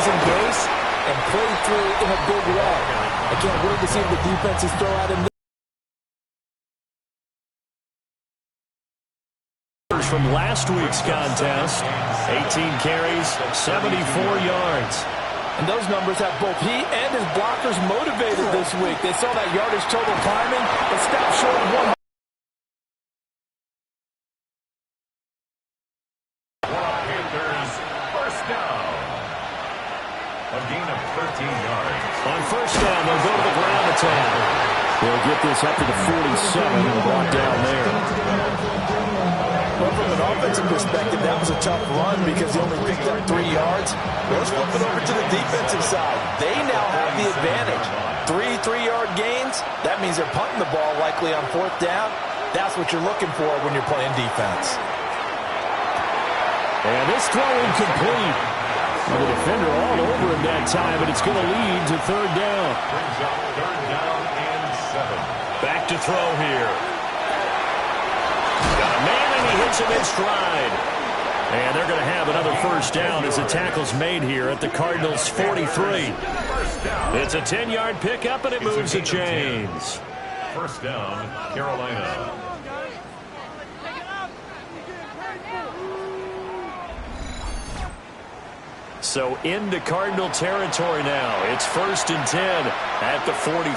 losing base and play through in a big way. I can't wait to see what the defenses throw at him. From last week's contest, 18 carries, 74 yards. And those numbers have both he and his blockers motivated this week. They saw that yardage total climbing, but stopped short of 100. Panthers, first down. A gain of 13 yards. On first down, they'll go to the ground attack. They'll get this up to the 47 and block down there. Well, from an offensive perspective, that was a tough run because he only picked up 3 yards. Let's flip it over to the defensive side. They now have the advantage. 3 3-yard gains, that means they're punting the ball likely on fourth down. That's what you're looking for when you're playing defense. And this throw incomplete. The defender all over him that time, but it's going to lead to third down. Brings up third down and 7. Back to throw here. Got a man and he hits him in stride. And they're going to have another first down as the tackle's made here at the Cardinals' 43. It's a 10-yard pickup and it moves the chains. First down, Carolina. So into Cardinal territory now. It's 1st and 10 at the 43.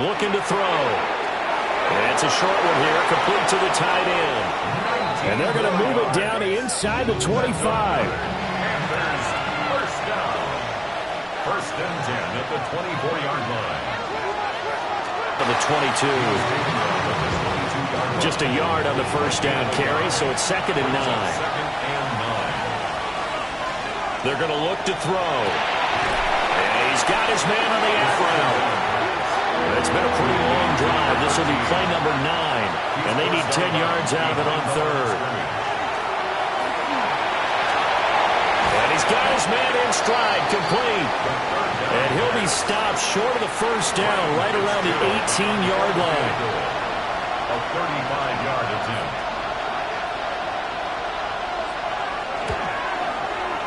Looking to throw. It's a short one here, complete to the tight end. And they're going to move it down inside the 25. Panthers, first down. 1st and 10 at the 24-yard line. The 22. Just a yard on the first down carry, so it's 2nd and 9. They're going to look to throw. And he's got his man on the out route. It's been a pretty long drive. This will be play number 9. And they need 10 yards out of it on third. And he's got his man in stride, complete. And he'll be stopped short of the first down, right around the 18-yard line. A 35-yard attempt.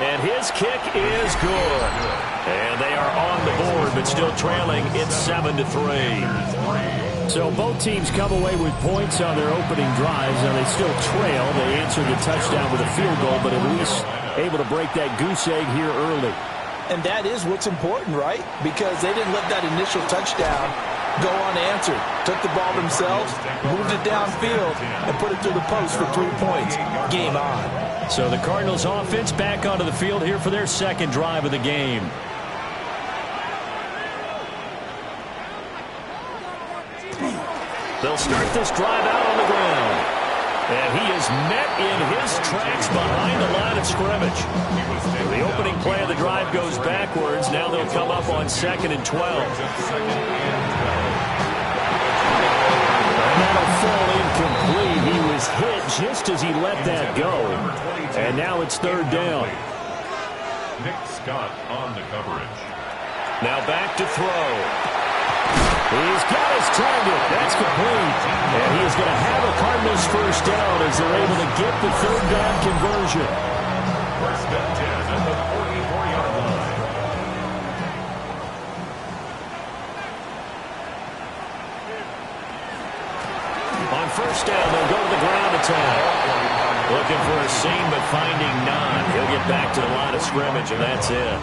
And his kick is good. And they are on the board, but still trailing. It's 7-3. So both teams come away with points on their opening drives. Now they still trail. They answered the touchdown with a field goal, but at least able to break that goose egg here early. And that is what's important, right? Because they didn't let that initial touchdown go unanswered. Took the ball themselves, moved it downfield, and put it through the post for 3 points. Game on. So the Cardinals offense back onto the field here for their second drive of the game. They'll start this drive out on the ground. And he is met in his tracks behind the line of scrimmage. The opening play of the drive goes backwards. Now they'll come up on 2nd and 12. And that'll fall incomplete. He was hit just as he let that go. And now it's third down. Nick Scott on the coverage. Now back to throw. He's got his target. That's complete. And he is going to have a Cardinals first down as they're able to get the third down conversion. 1st and 10 at the 44-yard line. On first down, they'll go to the ground attack. Looking for a seam, but finding none. He'll get back to the line of scrimmage, and that's it.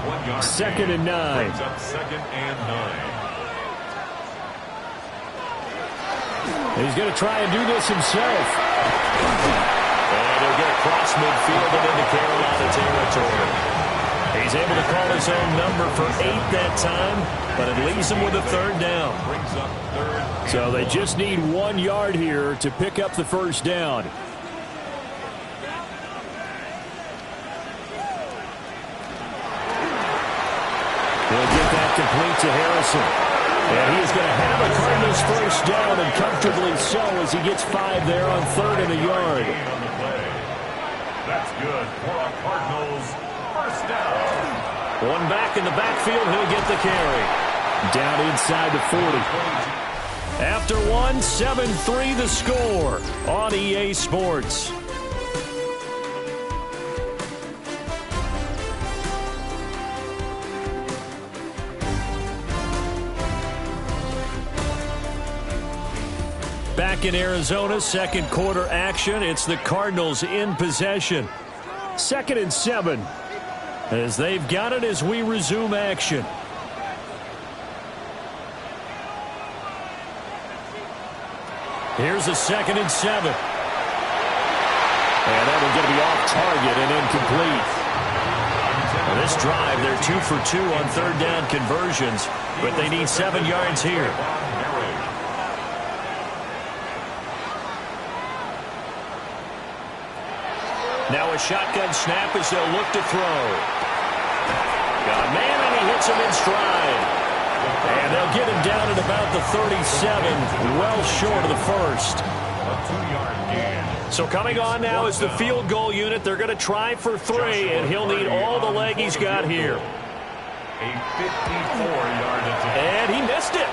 1 yard 2nd and 9. Brings up 2nd and 9. He's going to try and do this himself. And he'll get across midfield and into Carolina territory. He's able to call his own number for 8 that time, but it leaves him with a third down. Brings up 3rd. So they just need 1 yard here to pick up the first down. He'll get that complete to Harrison. And he is going to have a Cardinals first down, and comfortably so as he gets 5 there on 3rd and a yard. That's good for a Cardinals first down. One back in the backfield, he'll get the carry. Down inside the 40. After one, 7-3 the score on EA Sports. back in Arizona. Second quarter action. It's the Cardinals in possession. 2nd and 7 as they've got it as we resume action. Here's a 2nd and 7. And that will get to be off target and incomplete. Now this drive, they're 2 for 2 on third down conversions, but they need 7 yards here. Now a shotgun snap as they'll look to throw. Got a man, and he hits him in stride. And they'll get him down at about the 37, well short of the first. A 2-yard gain. So coming on now is the field goal unit. They're going to try for 3, and he'll need all the leg he's got here. A 54-yard attempt. And he missed it.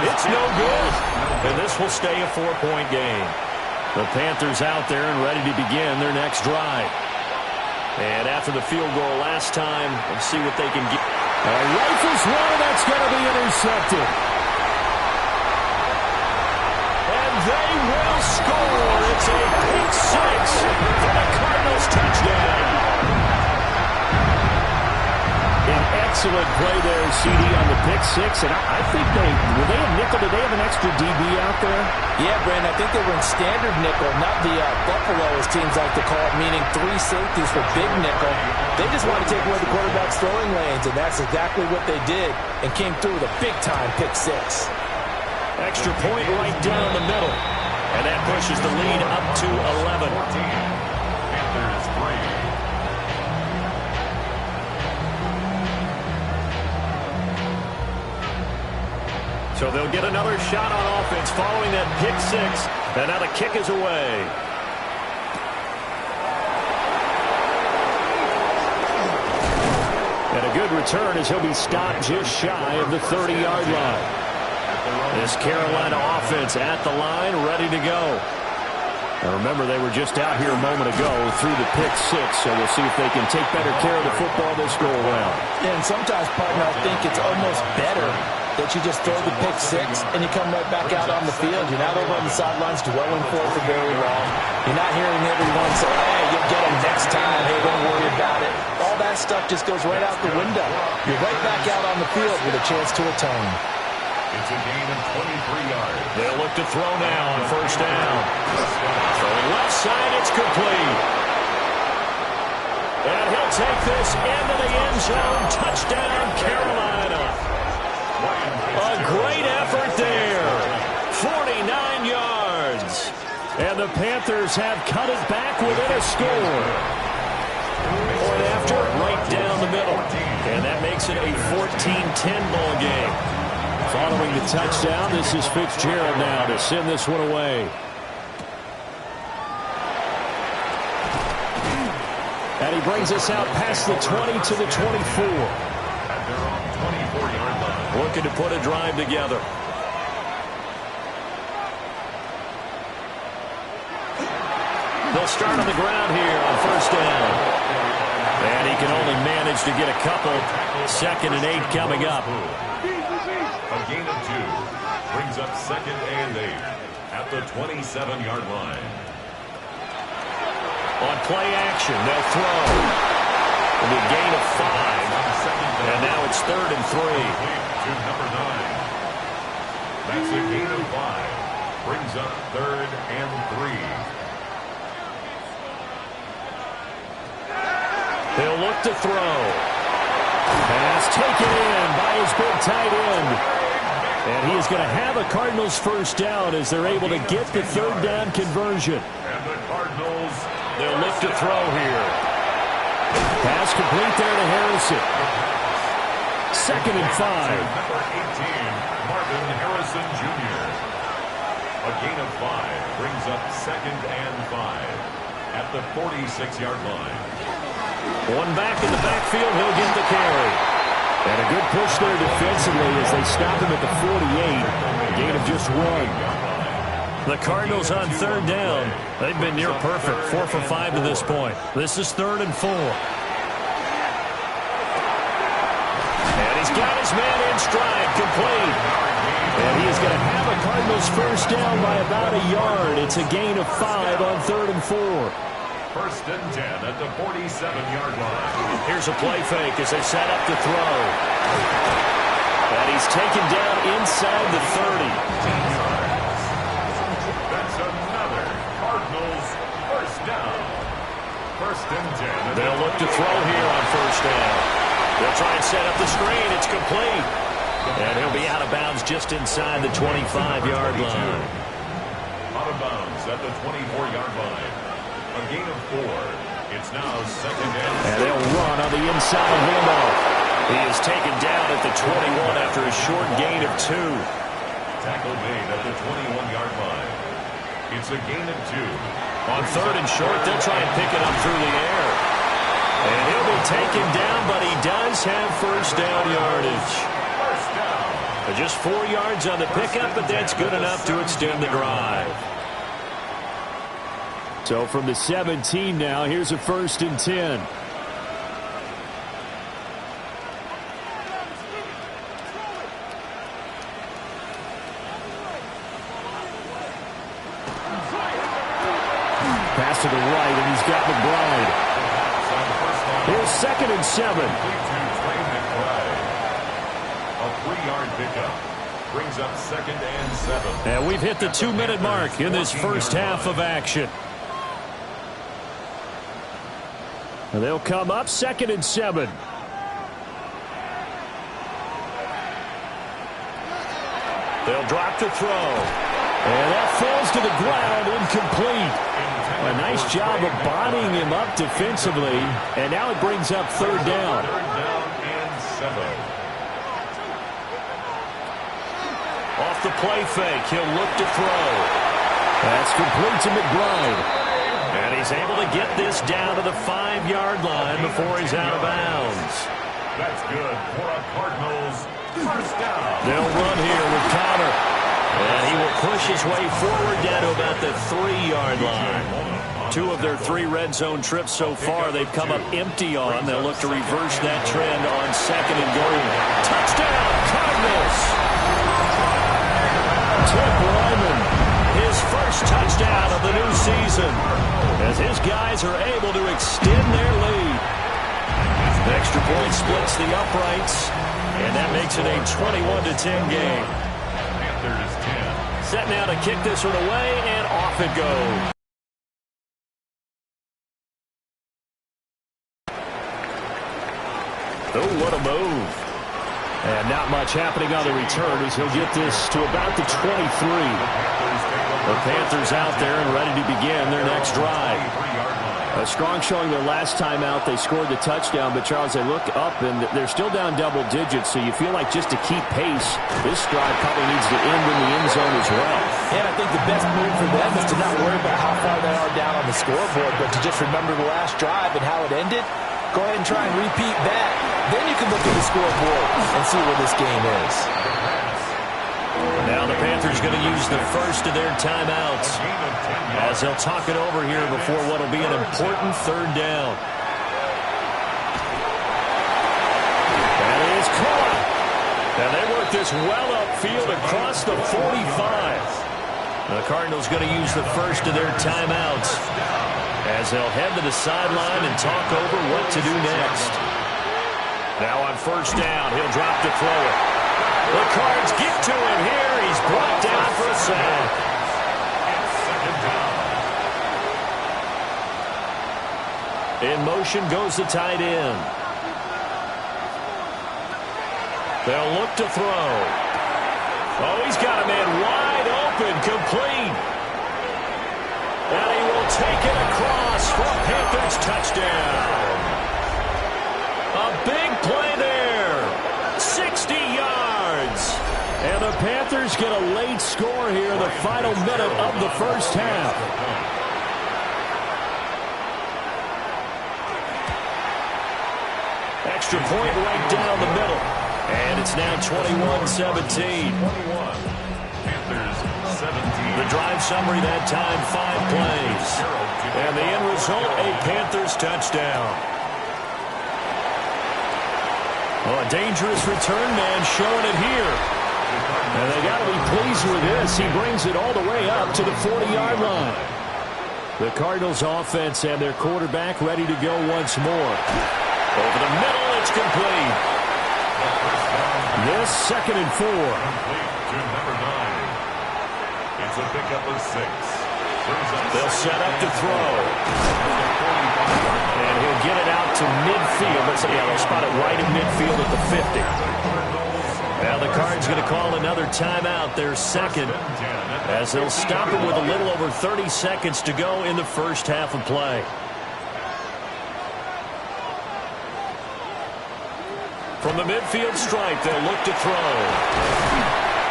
It's no good. And this will stay a 4-point game. The Panthers out there and ready to begin their next drive. And after the field goal last time, let's see what they can get. Rifles one, that's going to be intercepted. And they will score. It's a pick 6 for the Cardinals touchdown. An excellent play there, CD, on the pick 6. And I think were they a nickel? Did they have an extra DB out there? Yeah, Brandon, I think they were in standard nickel, not the Buffalo, as teams like to call it, meaning 3 safeties for big nickel. They just want to take away the quarterback's throwing lanes, and that's exactly what they did, and came through with a big-time pick 6. Extra point right down the middle. And that pushes the lead up to 11. Panthers 3. So they'll get another shot on offense following that pick 6. And now the kick is away. And a good return as he'll be stopped just shy of the 30-yard line. This Carolina offense at the line, ready to go. And remember, they were just out here a moment ago through the pick 6, so we'll see if they can take better care of the football this go-around. Yeah, and sometimes, partner, I think it's almost better that you just throw the pick 6 and you come right back out on the field. You're not over on the sidelines dwelling for it for very long. You're not hearing everyone say, hey, you'll get them next time. Hey, don't worry about it. All that stuff just goes right out the window. You're right back out on the field with a chance to atone. It's a gain of 23 yards. They'll look to throw now on first down. Throwing left side, it's complete. And he'll take this into the end zone. Touchdown, Carolina. A great effort there. 49 yards. And the Panthers have cut it back within a score. Point after, right down the middle. And that makes it a 14-10 ball game. Following the touchdown, this is Fitzgerald now to send this one away. And he brings us out past the 20 to the 24. At their own 24-yard line. Looking to put a drive together. They'll start on the ground here on first down. And he can only manage to get a couple. 2nd and 8 coming up. A gain of 2 brings up 2nd and 8 at the 27-yard line. On play action, they'll throw. It'll be a gain of 5. And now it's 3rd and 3. To number 9. That's a gain of 5. Brings up 3rd and 3. He'll look to throw. Pass taken in by his big tight end. And he is going to have a Cardinals first down as they're able to get the 3rd down conversion. And the Cardinals, they'll look to throw here. Pass complete there to Harrison. 2nd and 5. Number 18, Marvin Harrison Jr. A gain of 5 brings up 2nd and 5 at the 46-yard line. One back in the backfield, he'll get the carry. And a good push there defensively as they stop him at the 48. A gain of just 1. The Cardinals on 3rd down. They've been near perfect. 4 for 5 to this point. This is 3rd and 4. And he's got his man in stride, complete. And he is going to have a Cardinals first down by about a yard. It's a gain of 5 on 3rd and 4. First and 10 at the 47-yard line. Here's a play fake as they set up to throw. And he's taken down inside the 30. That's another Cardinals first down. First and 10. They'll look to throw here on first down. They'll try and set up the screen. It's complete. And he'll be out of bounds just inside the 25-yard line. Out of bounds at the 24-yard line. A gain of 4. It's now second and they'll run on the inside handoff. He is taken down at the 21 after a short gain of 2. Tackle made at the 21-yard line. It's a gain of 2. On 3rd and short, they'll try and pick it up through the air. And he'll be taken down, but he does have first down yardage. First down. Just 4 yards on the pickup, but that's good enough to extend the drive. So from the 17 now, here's a 1st and 10. Pass to the right, and he's got McBride. Here's 2nd and 7. A 3-yard pickup. Brings up 2nd and 7. And we've hit the 2-minute mark in this first half of action. And they'll come up 2nd and 7. They'll drop to throw. And that falls to the ground, incomplete. A nice job of bodying him up defensively. And now it brings up 3rd down. 3rd down and 7. Off the play fake, he'll look to throw. That's complete to McBride. And he's able to get this down to the 5-yard line before he's out of bounds. That's good for a Cardinals first down. They'll run here with Connor. And he will push his way forward down to about the 3-yard line. 2 of their 3 red zone trips so far they've come up empty on. They'll look to reverse that trend on 2nd and goal. Touchdown, Cardinals! Tip Lyman, his first touchdown of the new season, as his guys are able to extend their lead. The extra point splits the uprights, and that makes it a 21-10 game. Panthers 10. Set now to kick this one away, and off it goes. Oh, what a move. And not much happening on the return as he'll get this to about the 23. The Panthers out there and ready to begin their next drive. A strong showing their last time out. They scored the touchdown, but Charles, they look up and they're still down double digits, so you feel like just to keep pace, this drive probably needs to end in the end zone as well. And I think the best move for them is to not worry about how far they are down on the scoreboard, but to just remember the last drive and how it ended. Go ahead and try and repeat that. Then you can look at the scoreboard and see where this game is. Now the Panthers going to use the first of their timeouts as they'll talk it over here before what will be an important 3rd down. That is caught. And they work this well upfield across the 45. The Cardinals going to use the first of their timeouts as they'll head to the sideline and talk over what to do next. Now on first down, he'll drop to throw it. The Cards get to him here. He's brought down for a sack. In motion goes the tight end. They'll look to throw. Oh, he's got a man wide open, complete. And he will take it across for a Panthers touchdown. A big play there. 60 yards. And the Panthers get a late score here in the final minute of the first half. Extra point right down the middle. And it's now 21-17. The drive summary that time, 5 plays. And the end result, a Panthers touchdown. Oh, a dangerous return man showing it here. And they got to be pleased with this. He brings it all the way up to the 40-yard line. The Cardinals offense and their quarterback ready to go once more. Over the middle, it's complete. This 2nd and 4. To number 9. It's a pickup of 6. They'll set up to throw. And he'll get it out to midfield. They'll spot it right in midfield at the 50. Now the Cards going to call another timeout, their second, as they'll stop it with a little over 30 seconds to go in the first half of play. From the midfield stripe, they'll look to throw.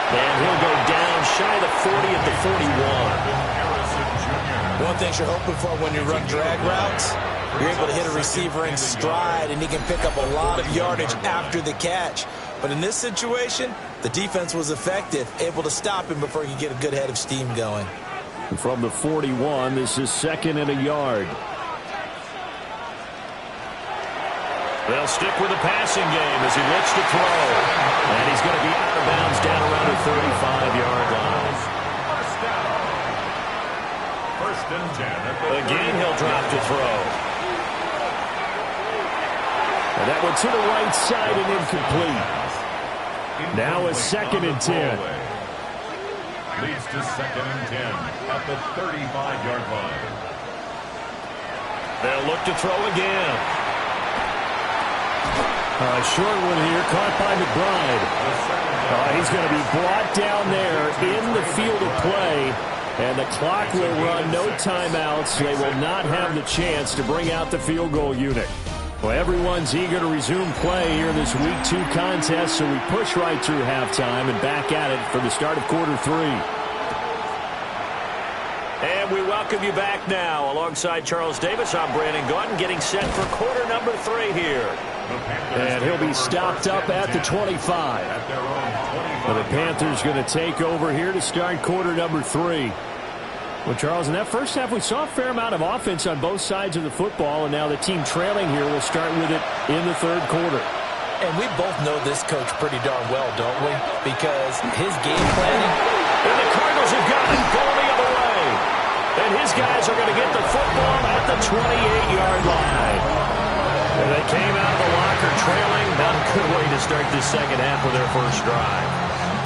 And he'll go down shy of the 40 at the 41. One thing you're hoping for when you run drag routes, you're able to hit a receiver in stride, and he can pick up a lot of yardage after the catch. But in this situation, the defense was effective, able to stop him before he could get a good head of steam going. From the 41, this is 2nd and a yard. They'll stick with the passing game as he looks to throw. And he's going to be out of bounds down around the 35-yard line. First and 10. Again, he'll drop to throw. And that one to the right side and incomplete. Now a 2nd and 10. Leads to 2nd and 10 at the 35-yard line. They'll look to throw again. Short one here, caught by McBride. He's going to be brought down there in the field of play, and the clock will run, no timeouts. They will not have the chance to bring out the field goal unit. Well, everyone's eager to resume play here in this Week 2 contest, so we push right through halftime and back at it for the start of quarter 3. And we welcome you back now. Alongside Charles Davis, I'm Brandon Gaudin, getting set for quarter number 3 here. And he'll be stopped up at the 25. And the Panthers going to take over here to start quarter number 3. Well, Charles, in that first half, we saw a fair amount of offense on both sides of the football, and now the team trailing here will start with it in the third quarter. And we both know this coach pretty darn well, don't we? Because his game planning... And the Cardinals have got it going the other way. And his guys are going to get the football at the 28-yard line. And they came out of the locker trailing. Not a good way to start this second half of their first drive.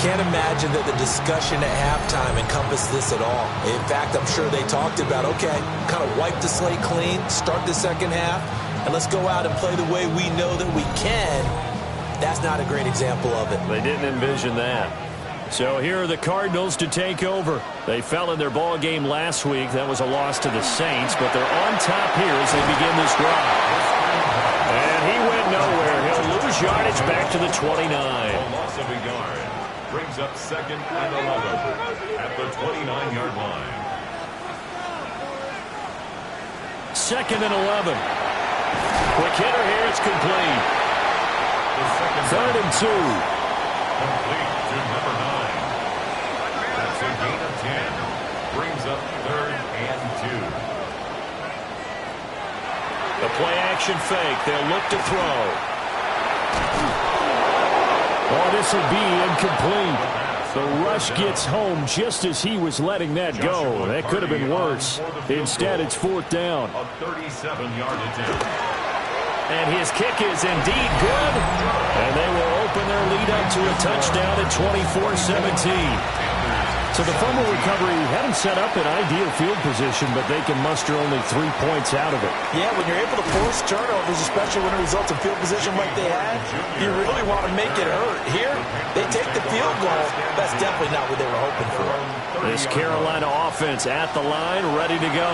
Can't imagine that the discussion at halftime encompassed this at all. In fact, I'm sure they talked about, okay, kind of wipe the slate clean, start the second half, and let's go out and play the way we know that we can. That's not a great example of it. They didn't envision that. So here are the Cardinals to take over. They fell in their ball game last week. That was a loss to the Saints, but they're on top here as they begin this drive. And he went nowhere. He'll lose yardage back to the 29. Loss of a yard. Brings up 2nd and 11 at the 29-yard line. 2nd and 11. Quick hitter here. It's complete. 3rd and 2. Complete to number 9. That's a gain of 10. Brings up 3rd and 2. The play action fake. They'll look to throw. Oh, this will be incomplete. The rush gets home just as he was letting that go. That could have been worse. Instead, it's 4th down. A 37-yard attempt. And his kick is indeed good. And they will open their lead up to a touchdown at 24-17. So the fumble recovery had him set up in ideal field position, but they can muster only 3 points out of it. Yeah, when you're able to force turnovers, especially when it results in field position like they had, you really want to make it hurt. Here, they take the field goal. That's definitely not what they were hoping for. This Carolina offense at the line, ready to go.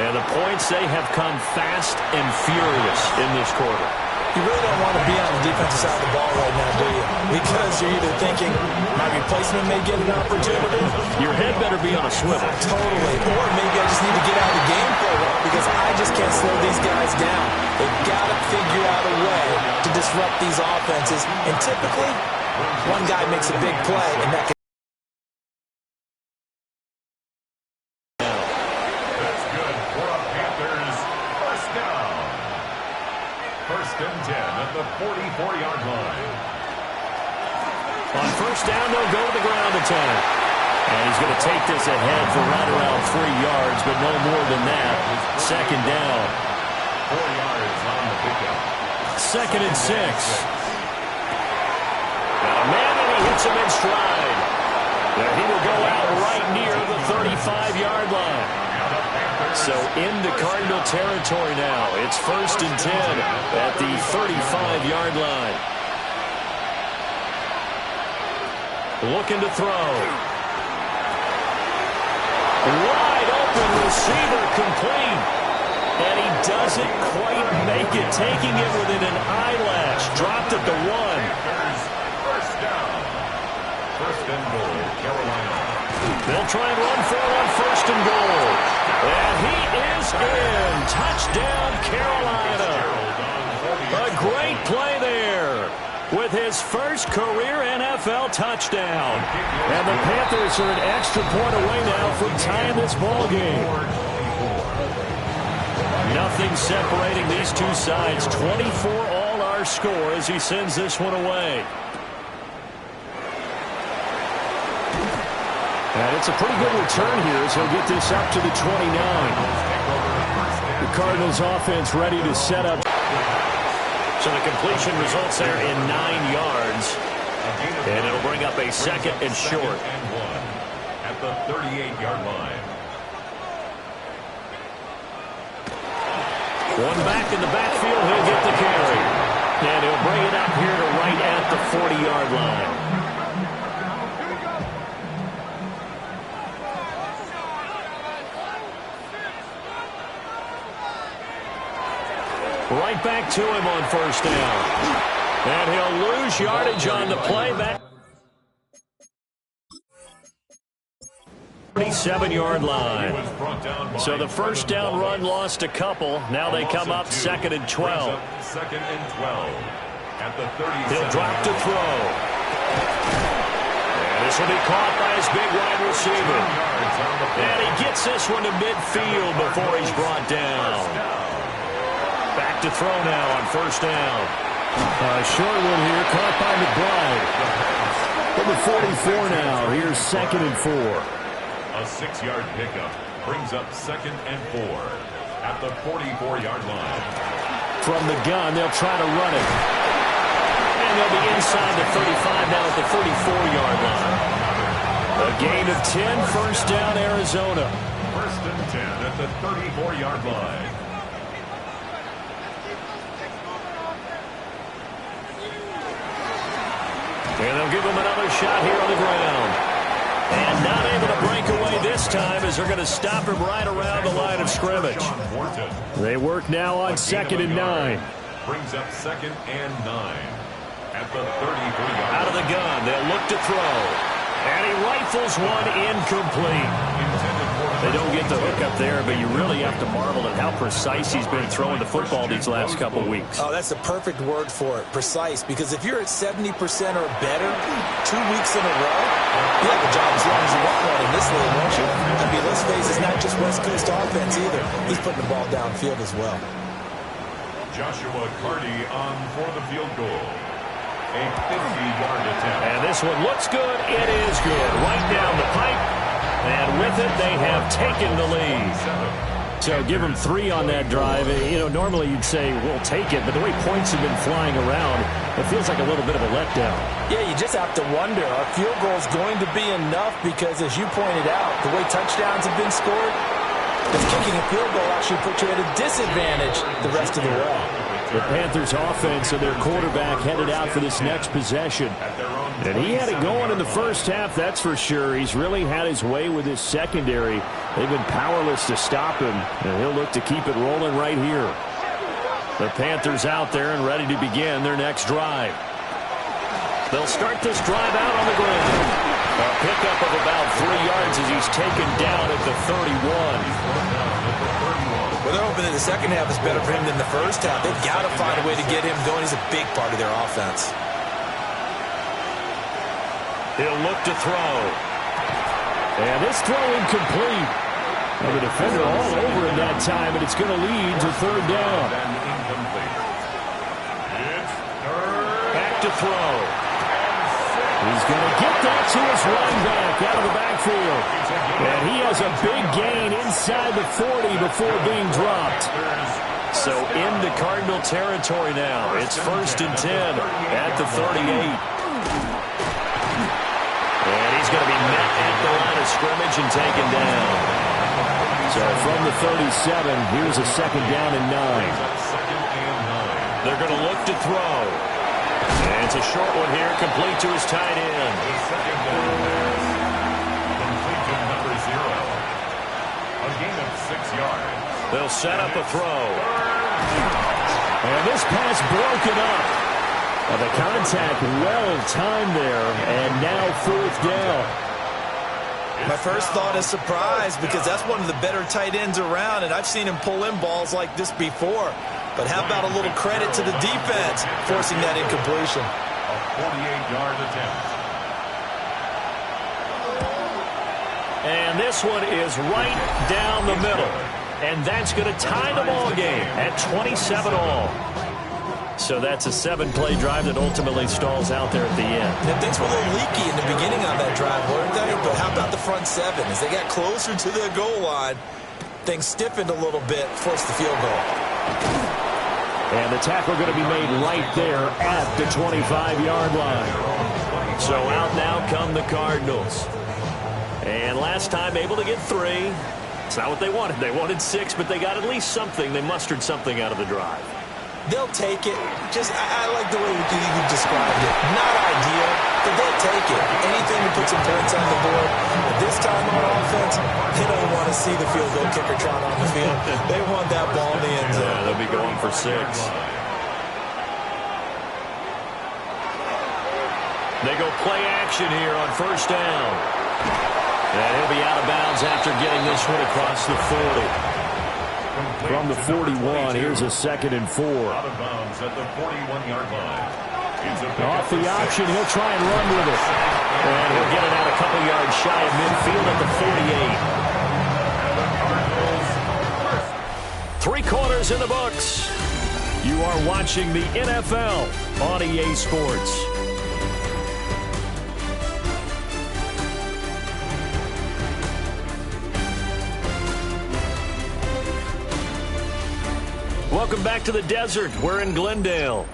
And the points, they have come fast and furious in this quarter. You really don't want to be on the defensive side of the ball right now, do you? Because you're either thinking, my replacement may get an opportunity. Your head better be on a swivel. Totally. Or maybe I just need to get out of the game for a while because I just can't slow these guys down. They've got to figure out a way to disrupt these offenses. And typically, one guy makes a big play, and that can... That's good for a Panthers first down. 1st and 10 at the 44-yard line. On first down, they'll go to the ground attack. And he's going to take this ahead for right around 3 yards, but no more than that. Second down. 4 yards on the pickup. Second and 6. Got a man, and he hits him in stride. And he will go out right near the 35-yard line. So into Cardinal territory now. It's first and 10 at the 35-yard line. Looking to throw. Wide open receiver, complete. And he doesn't quite make it, taking it within an eyelash. Dropped at the 1. First down. First and goal, Carolina. They'll try and run for it on first and goal. And he is in. Touchdown, Carolina. A great play there with his first career NFL touchdown. And the Panthers are an extra point away now from tying this ball game. Nothing separating these two sides. 24 all our score as he sends this one away. And it's a pretty good return here as he'll get this up to the 29. The Cardinals offense ready to set up. So the completion results there in 9 yards. And it'll bring up a second and short. And 1 at the 38-yard line. One back in the backfield, he'll get the carry. And he'll bring it up here to right at the 40-yard line. Right back to him on first down. And he'll lose yardage on the play back. 37-yard line. So the first down run lost a couple. Now they come up second and 12. Second and 12 at the 37. He'll drop to throw. And this will be caught by his big wide receiver. And he gets this one to midfield before he's brought down. Back to throw now on first down. Short one here, caught by McBride. Number 44 now. Here's second and 4. A 6-yard pickup brings up second and 4 at the 44-yard line. From the gun, they'll try to run it. And they'll be inside the 35 now at the 34-yard line. A gain of 10, first down, Arizona. First and 10 at the 34-yard line. And they'll give him another shot here on the ground. And not able to break away this time as they're going to stop him right around the line of scrimmage. They work now on second and 9. Brings up second and 9 at the 33-yard. Out of the gun, they'll look to throw. And he rifles one incomplete. They don't get the hook up there, but you really have to marvel at how precise he's been throwing the football these last couple weeks. Oh, that's the perfect word for it, precise, because if you're at 70% or better 2 weeks in a row, you have a job as long as you want one in this league, won't you? I mean, let's face it, it's not just West Coast offense either. He's putting the ball downfield as well. Joshua Carty on for the field goal. A 50-yard attempt. And this one looks good. It is good. Right down the pipe. And with it, they have taken the lead. So give them 3 on that drive. You know, normally you'd say, we'll take it. But the way points have been flying around, it feels like a little bit of a letdown. Yeah, you just have to wonder, are field goals going to be enough? Because as you pointed out, the way touchdowns have been scored, does kicking a field goal actually put you at a disadvantage the rest of the way? The Panthers offense and their quarterback headed out for this next possession. And he had it going in the first half, that's for sure. He's really had his way with his secondary. They've been powerless to stop him, and he'll look to keep it rolling right here. The Panthers out there and ready to begin their next drive. They'll start this drive out on the ground. A pickup of about 3 yards as he's taken down at the 31. Well, they're hoping that the second half is better for him than the first half. They've got to find a way to get him going. He's a big part of their offense. He'll look to throw. And this throw incomplete. And the defender all over in that time, and it's going to lead to third down. Back to throw. He's Going to get that to his running back out of the backfield. And he has a big gain inside the 40 before being dropped. So into Cardinal territory now. It's 1st and 10 at the 38. And he's going to be met at the line of scrimmage and taken down. So from the 37, here's a 2nd down and 9. They're going to look to throw. And it's a short one here, complete to his tight end. Complete to number 0. A gain of 6 yards. They'll set up a throw. And this pass broken up. The contact well-timed there, and now 4th down. My first thought is surprise because that's one of the better tight ends around, and I've seen him pull in balls like this before. But how about a little credit to the defense forcing that incompletion? A 48-yard attempt. And this one is right down the middle. And that's going to tie the ball game at 27-all. So that's a 7-play drive that ultimately stalls out there at the end. And things were a little leaky in the beginning on that drive, weren't they? But how about the front 7? As they got closer to the goal line, things stiffened a little bit, forced the field goal. And the tackle going to be made right there at the 25-yard line. So out now come the Cardinals. And last time able to get 3. It's not what they wanted. They wanted 6, but they got at least something. They mustered something out of the drive. They'll take it. I like the way you described it. Not ideal, but they'll take it. Anything to put some points on the board. But this time on offense, they don't want to see the field goal kicker trot on the field. They want that ball in the end zone. Yeah, they'll be going for 6. They go play action here on 1st down. And he'll be out of bounds after getting this one across the 40. From the 41, here's a 2nd and 4. Out of bounds at the 41-yard line. Off the option, he'll try and run with it. And he'll get it out a couple yards shy of midfield at the 48. 3 quarters in the books. You are watching the NFL on EA Sports. Welcome back to the desert. We're in Glendale.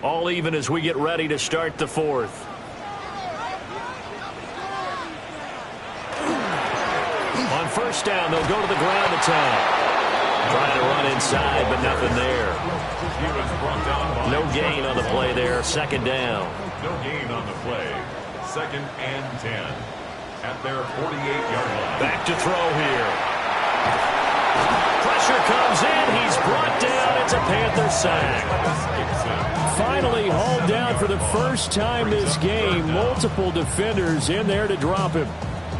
All even as we get ready to start the 4th. On 1st down, they'll go to the ground attack. Trying to run inside, but nothing there. No gain on the play there. 2nd down. No gain on the play. 2nd and 10. At their 48-yard line. Back to throw here. Pressure comes in. He's brought down. It's a Panther sack. Finally hauled down for the first time this game. Multiple defenders in there to drop him.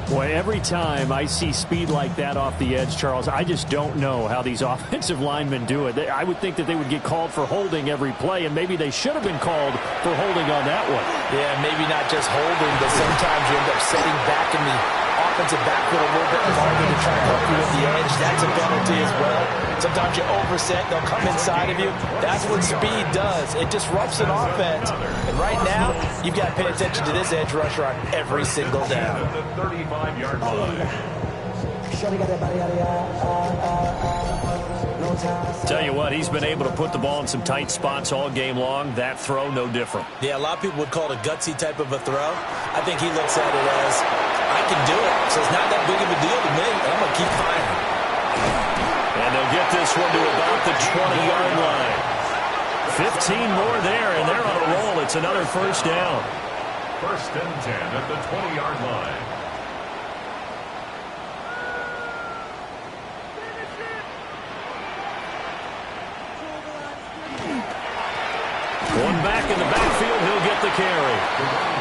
Boy, every time I see speed like that off the edge, Charles, I just don't know how these offensive linemen do it. I would think that they would get called for holding every play, and maybe they should have been called for holding on that one. Yeah, maybe not just holding, but sometimes you end up setting back in the offensive backfield a little bit longer to try to help you with the edge. That's a penalty as well. Sometimes you overset, they'll come inside of you. That's what speed does. It disrupts an offense. And right now, you've got to pay attention to this edge rusher on every single down. At the 35-yard line. Tell you what, he's been able to put the ball in some tight spots all game long. That throw, no different. Yeah, a lot of people would call it a gutsy type of a throw. I think he looks at it as, I can do it, so it's not that big of a deal to me, and I'm going to keep firing. And they'll get this one to about the 20-yard line. 15 more there, and they're on a roll. It's another 1st down. 1st and 10 at the 20-yard line. One back in the backfield, he'll get the carry.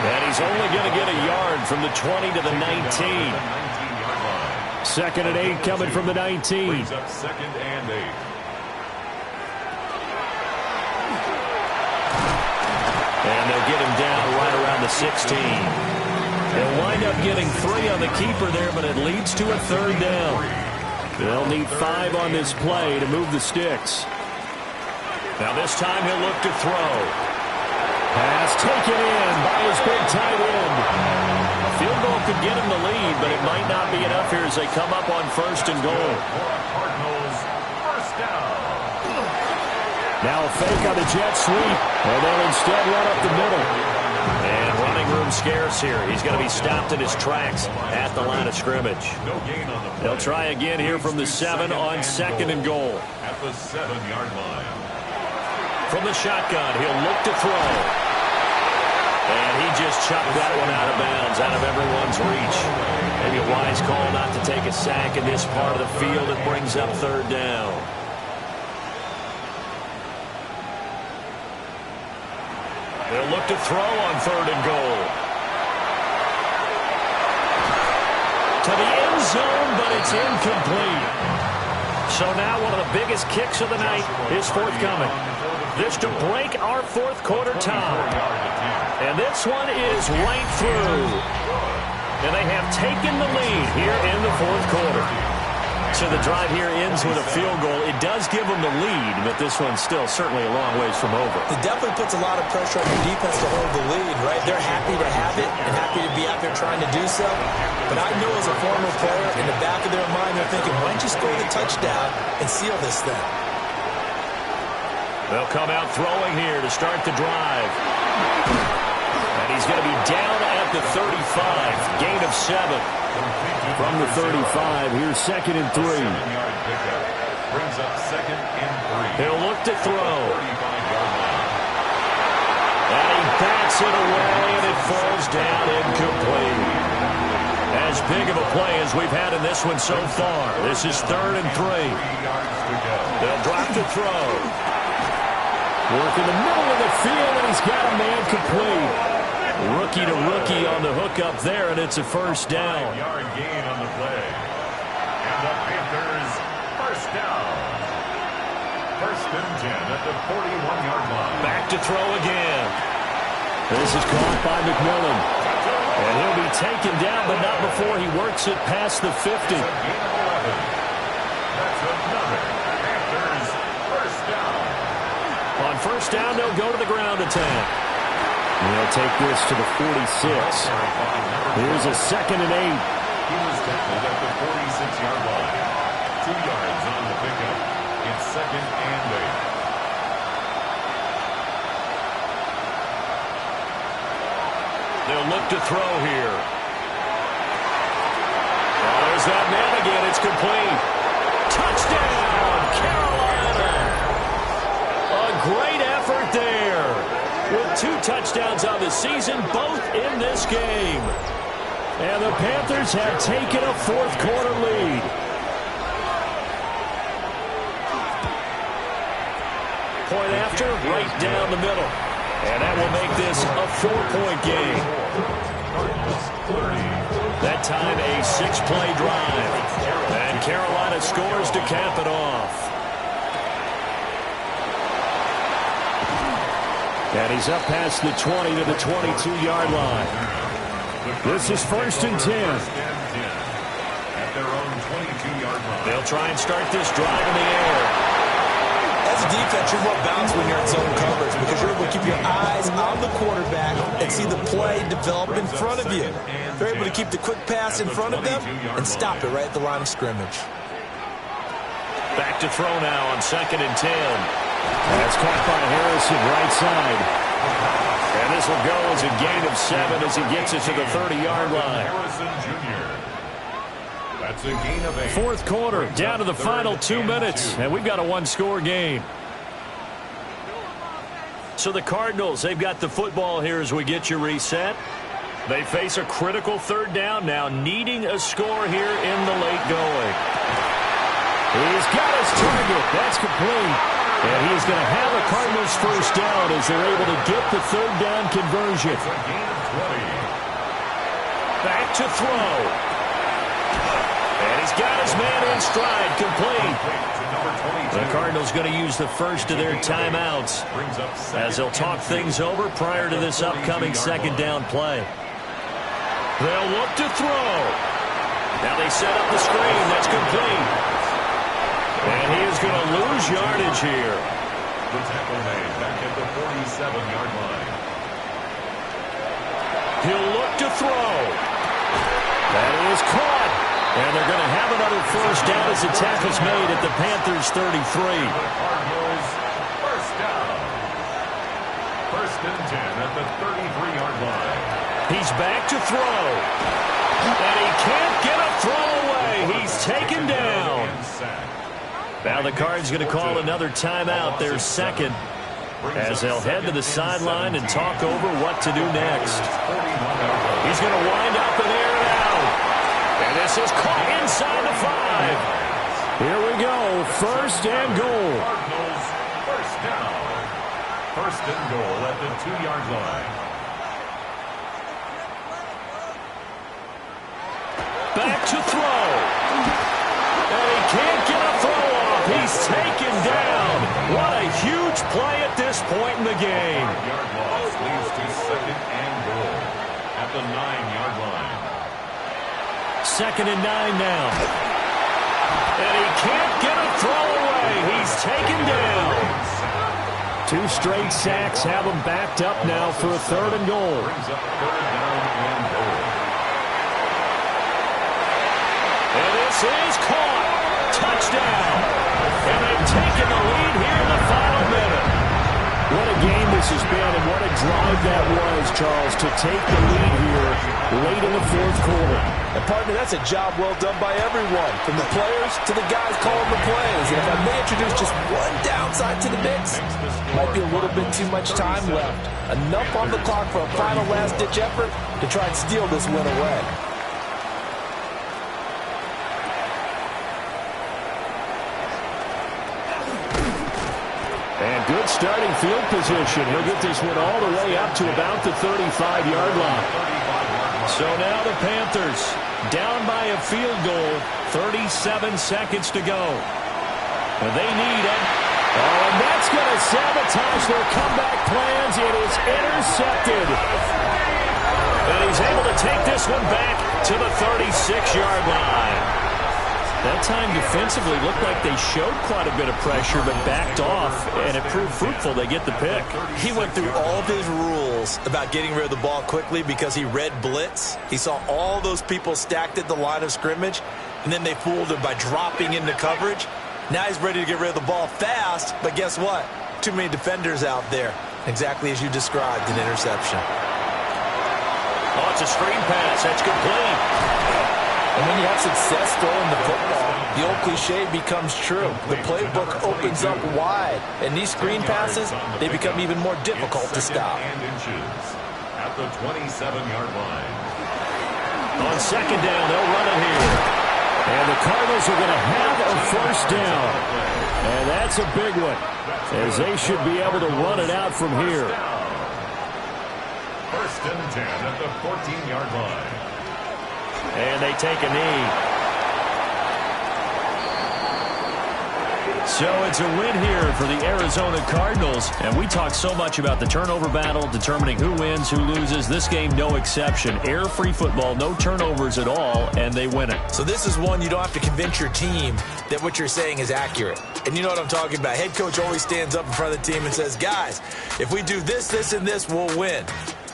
And he's only going to get a yard from the 20 to the 19. 2nd and 8 coming from the 19. Brings up 2nd and 8. And they'll get him down right around the 16. They'll wind up getting 3 on the keeper there, but it leads to a 3rd down. They'll need 5 on this play to move the sticks. Now this time he'll look to throw. Pass taken in by his big tight end. A field goal could get him the lead, but it might not be enough here as they come up on 1st and goal. Cardinals, first down. Now a fake on the jet sweep, and they'll instead run up the middle. And running room scarce here. He's going to be stopped in his tracks at the line of scrimmage. No gain on the play. They'll try again here from the 7 on 2nd and goal. At the 7-yard line. From the shotgun, he'll look to throw. And he just chucked that one out of bounds, out of everyone's reach. Maybe a wise call not to take a sack in this part of the field. It brings up 3rd down. They'll look to throw on 3rd and goal. To the end zone, but it's incomplete. So now one of the biggest kicks of the night is forthcoming. This to break our 4th quarter tie. And this one is right through. And they have taken the lead here in the 4th quarter. So the drive here ends with a field goal. It does give them the lead, but this one's still certainly a long ways from over. It definitely puts a lot of pressure on your defense to hold the lead, right? They're happy to have it and happy to be out there trying to do so. But I know as a former player, in the back of their mind, they're thinking, why don't you score the touchdown and seal this thing? They'll come out throwing here to start the drive. And he's going to be down at the 35. Gain of 7. From the 35, here's 2nd and 3. 7-yard pickup. Brings up 2nd and 3. He'll look to throw. 35-yard line. And he bats it away, and it falls down incomplete. As big of a play as we've had in this one so far. This is 3rd and 3. 3 yards to go. They'll drop to throw. Work in the middle of the field, and he's got a man complete. Rookie to rookie on the hook up there, and it's a 1st down. 5-yard gain on the play. And the Panthers, first down. 1st and 10 at the 41-yard line. Back to throw again. This is caught by McMillan. And he'll be taken down, but not before he works it past the 50. Gain of 11. That's another Panthers, first down. On 1st down, they'll go to the ground attack. And they'll take this to the 46. Here's a 2nd and 8. He was tackled at the 46-yard line. 2 yards on the pickup. It's 2nd and 8. They'll look to throw here. Oh, there's that man again. It's complete. Touchdown, Carolina. A great effort there. With 2 touchdowns on the season, both in this game. And the Panthers have taken a 4th quarter lead. Point after, right down the middle. And that will make this a 4-point game. That time a 6-play drive. And Carolina scores to cap it off. And he's up past the 20 to the 22-yard line. This is 1st and 10. At their own 22-yard line. They'll try and start this drive in the air. As a defense, you're more balanced when you're in zone coverage because you're able to keep your eyes on the quarterback and see the play develop in front of you. They're able to keep the quick pass in front of them and stop it right at the line of scrimmage. Back to throw now on 2nd and 10. That's caught by Harrison right side. And this will go as a gain of 7 as he gets it to the 30-yard line. Harrison Jr. That's a gain of 8. 4th quarter, down to the final 2 minutes, and we've got a 1-score game. So the Cardinals, they've got the football here as we get you reset. They face a critical 3rd down now, needing a score here in the late going. He's got his target. That's complete. And he's going to have a Cardinals 1st down as they're able to get the 3rd down conversion. It's a gain of 20. Back to throw. And he's got his man in stride, complete. The Cardinals going to use the first of their timeouts as they'll talk things over prior to this upcoming 2nd down play. They'll look to throw. Now they set up the screen. That's complete. And he is going to lose yardage here. The tackle made back at the 47-yard line. He'll look to throw. That is caught. And they're going to have another first down as the tackle's made at the Panthers' 33. Cardinals first down. First and 10 at the 33-yard line. He's back to throw. And he can't get a throw away. He's taken down. Now the Cards going to call another timeout, their second, as they'll head to the sideline and talk over what to do next. He's going to wind up and air it out. And this is caught inside the 5. Here we go, first and goal. Cardinals first down. First and goal at the 2-yard line. Back to throw. And he can't get a throw off. He's taken down. What a huge play at this point in the game. 5-yard loss leads to second and goal at the 9-yard line. Second and 9 now. And he can't get a throw away. He's taken down. 2 straight sacks have him backed up now for a third and goal. Brings up third down and goal. And this is caught. Touchdown. And they've taken the lead here in the final minute. What a game this has been, and what a drive that was, Charles, to take the lead here late in the fourth quarter. And, partner, that's a job well done by everyone, from the players to the guys calling the plays. And if I may introduce just one downside to the mix, might be a little bit too much time left. Enough on the clock for a final last-ditch effort to try and steal this win away. And good starting field position. He'll get this one all the way up to about the 35-yard line. So now the Panthers down by a field goal, 37 seconds to go. And they need it. Oh, and that's going to sabotage their comeback plans. It is intercepted. And he's able to take this one back to the 36-yard line. That time defensively looked like they showed quite a bit of pressure but backed off, and it proved fruitful. They get the pick. He went through all of his rules about getting rid of the ball quickly because he read blitz. He saw all those people stacked at the line of scrimmage, and then they fooled him by dropping into coverage. Now he's ready to get rid of the ball fast, but guess what? Too many defenders out there. Exactly as you described, an interception. Oh, it's a screen pass. That's complete. And when you have success throwing the football, the old cliche becomes true. The playbook opens up wide, and these screen passes, they become even more difficult to stop. And inches at the 27-yard line. On second down, they'll run it here. And the Cardinals are going to have a first down. And that's a big one, as they should be able to run it out from here. First and 10 at the 14-yard line. And they take a knee. So it's a win here for the Arizona Cardinals. And we talk so much about the turnover battle, determining who wins, who loses. This game, no exception. Error-free football, no turnovers at all, and they win it. So this is one you don't have to convince your team that what you're saying is accurate. And you know what I'm talking about. Head coach always stands up in front of the team and says, guys, if we do this, this, and this, we'll win.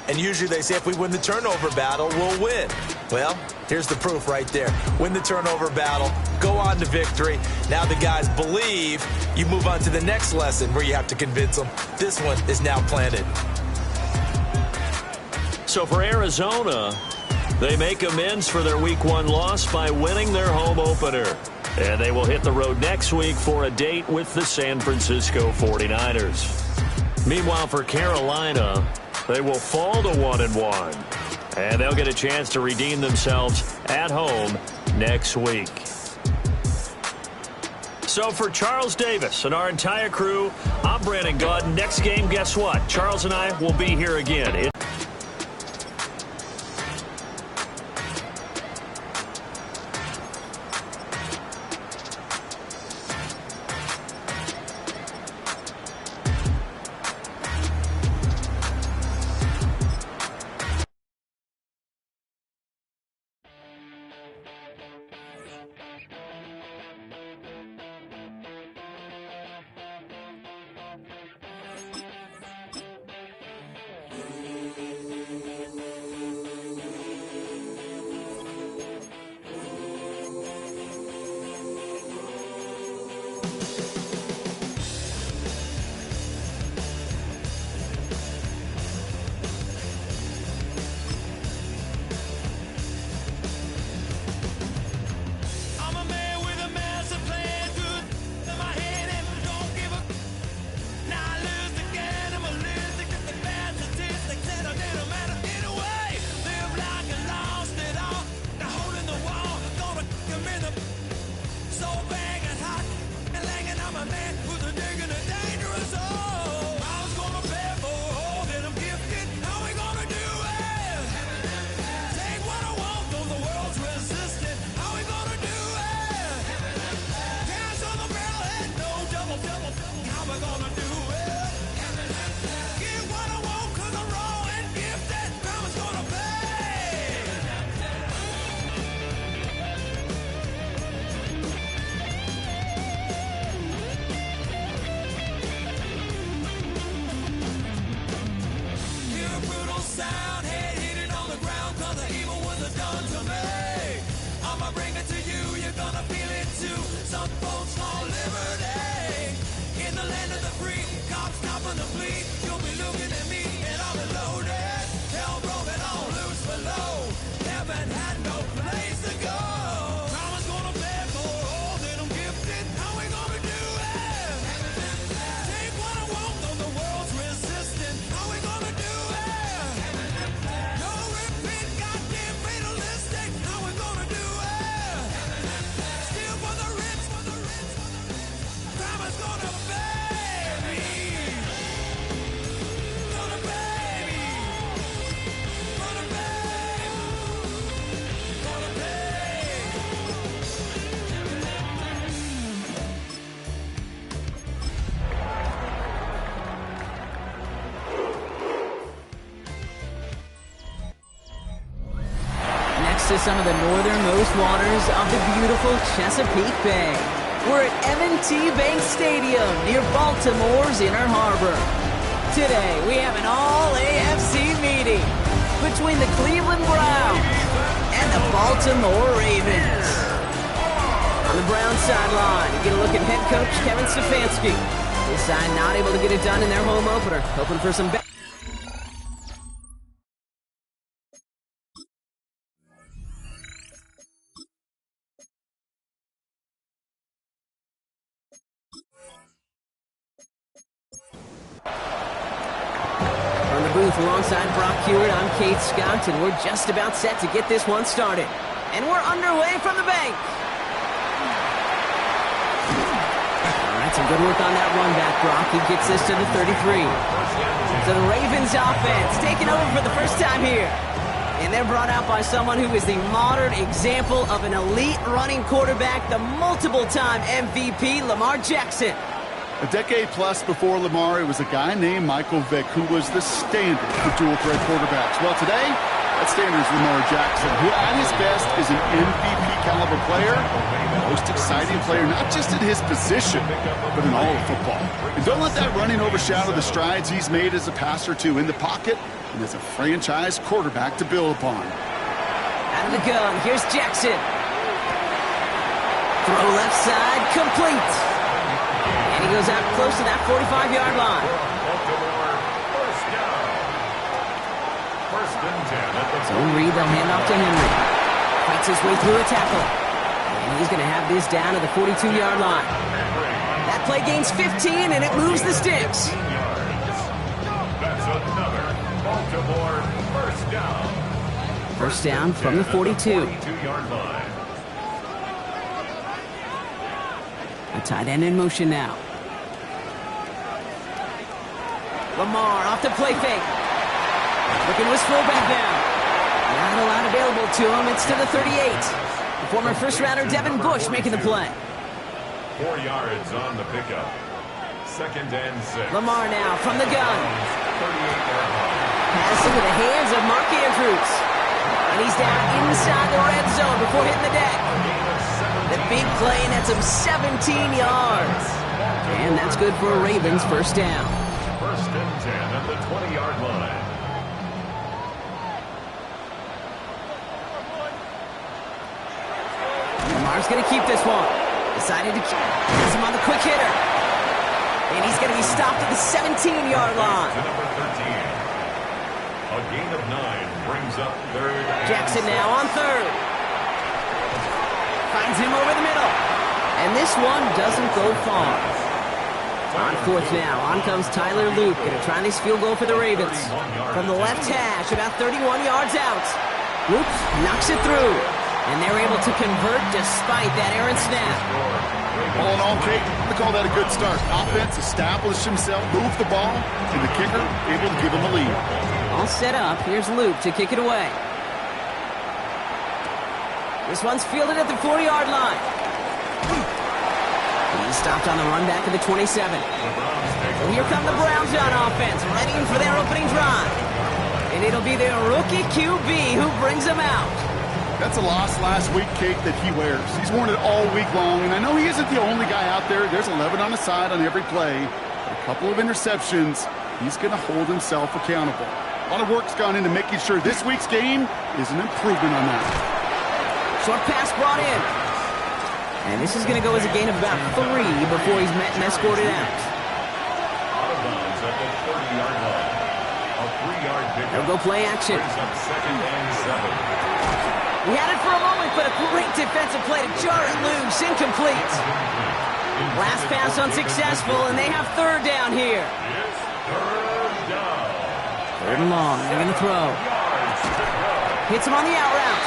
And usually they say if we win the turnover battle, we'll win. Well, here's the proof right there. Win the turnover battle, go on to victory. Now the guys believe. You move on to the next lesson where you have to convince them. This one is now planted. So for Arizona, they make amends for their Week 1 loss by winning their home opener. And they will hit the road next week for a date with the San Francisco 49ers. Meanwhile, for Carolina, they will fall to 1-1. And they'll get a chance to redeem themselves at home next week. So for Charles Davis and our entire crew, I'm Brandon Gaud. Next game, guess what? Charles and I will be here again. bring it to you, you're gonna feel it too. Some folks want liberty. In the land of the free, cops stopping the fleet. You'll be looking at me and I'll be loaded. Hell broken on loose below. Heaven had no place to go. Mama's gonna beg for all that I'm gifted. How we gonna do it? Take what I want, though the world's resistant. How we gonna do it? No repeat, goddamn fatalistic. How we gonna do it? Steal for the rich, for the rich, for the rich. Mama's gonna pay me. Gonna pay me. Gonna pay. Gonna pay. Next to some of the northernmost waters of the beautiful Chesapeake Bay. We're at M&T Bank Stadium near Baltimore's Inner Harbor. Today, we have an all-AFC meeting between the Cleveland Browns and the Baltimore Ravens. On the Browns sideline, you get a look at head coach Kevin Stefanski. His side not able to get it done in their home opener, hoping for some From the booth alongside Brock Hewitt, I'm Kate Scott, and we're just about set to get this one started. And we're underway from the bank. All right, some good work on that run back, Brock. He gets this to the 33. So the Ravens offense taking over for the first time here. And they're brought out by someone who is the modern example of an elite running quarterback, the multiple-time MVP, Lamar Jackson. A decade plus before Lamar, it was a guy named Michael Vick who was the standard for dual-threat quarterbacks. Well, today, that standard is Lamar Jackson, who at his best is an MVP-caliber player, the most exciting player, not just in his position, but in all of football. And don't let that running overshadow the strides he's made as a passer, too, in the pocket and as a franchise quarterback to build upon. Out of the gun, here's Jackson. Throw left side, complete. And he goes out close to that 45-yard line. So Reed, they'll hand off to Henry. Fights his way through a tackle. And he's going to have this down to the 42-yard line. That play gains 15, and it moves the sticks. That's another Baltimore first down. First down from the 42. 42-yard line. A tight end in motion now. Lamar off the play fake. Looking to his fullback now. Not a lot available to him. It's to the 38. The former first-rounder Devin Bush making the play. 4 yards on the pickup. Second and 6. Lamar now from the gun. 38-yard line. Pass into the hands of Mark Andrews. And he's down inside the red zone before hitting the deck. The big play, and that's him 17 yards. And that's good for a Ravens first down. First and 10 at the 20-yard line. Lamar's going to keep this one. Decided to has him on the quick hitter. And he's going to be stopped at the 17-yard line. To number 13. A gain of 9 brings up third. Jackson now on third. Finds him over the middle. And this one doesn't go far. On fourth now, on comes Tyler Luke. Going to try this field goal for the Ravens. From the left hash, about 31 yards out. Luke knocks it through. And they're able to convert despite that errant snap. All in all, Kate, I call that a good start. Offense established himself, moved the ball, and the kicker able to give him a lead. All set up. Here's Luke to kick it away. This one's fielded at the 40-yard line. He's stopped on the run back to the 27. So here come the Browns on offense, ready for their opening drive. And it'll be their rookie QB who brings them out. That's a loss last week, Kate, that he wears. He's worn it all week long, and I know he isn't the only guy out there. There's 11 on the side on every play. A couple of interceptions. He's going to hold himself accountable. A lot of work's gone into making sure this week's game is an improvement on that. Short pass brought in. And this is going to go as a gain of about 3 before he's met and escorted out. Out of bounds at the 30-yard line. A 3-yard pickup. They'll go play action. Brings up 2nd and 7. We had it for a moment, but a great defensive play to jar it loose. Incomplete. Last pass unsuccessful, and they have 3rd down here. It's 3rd down. 3rd and long. They're going to throw. Yards to go. Hits him on the out route.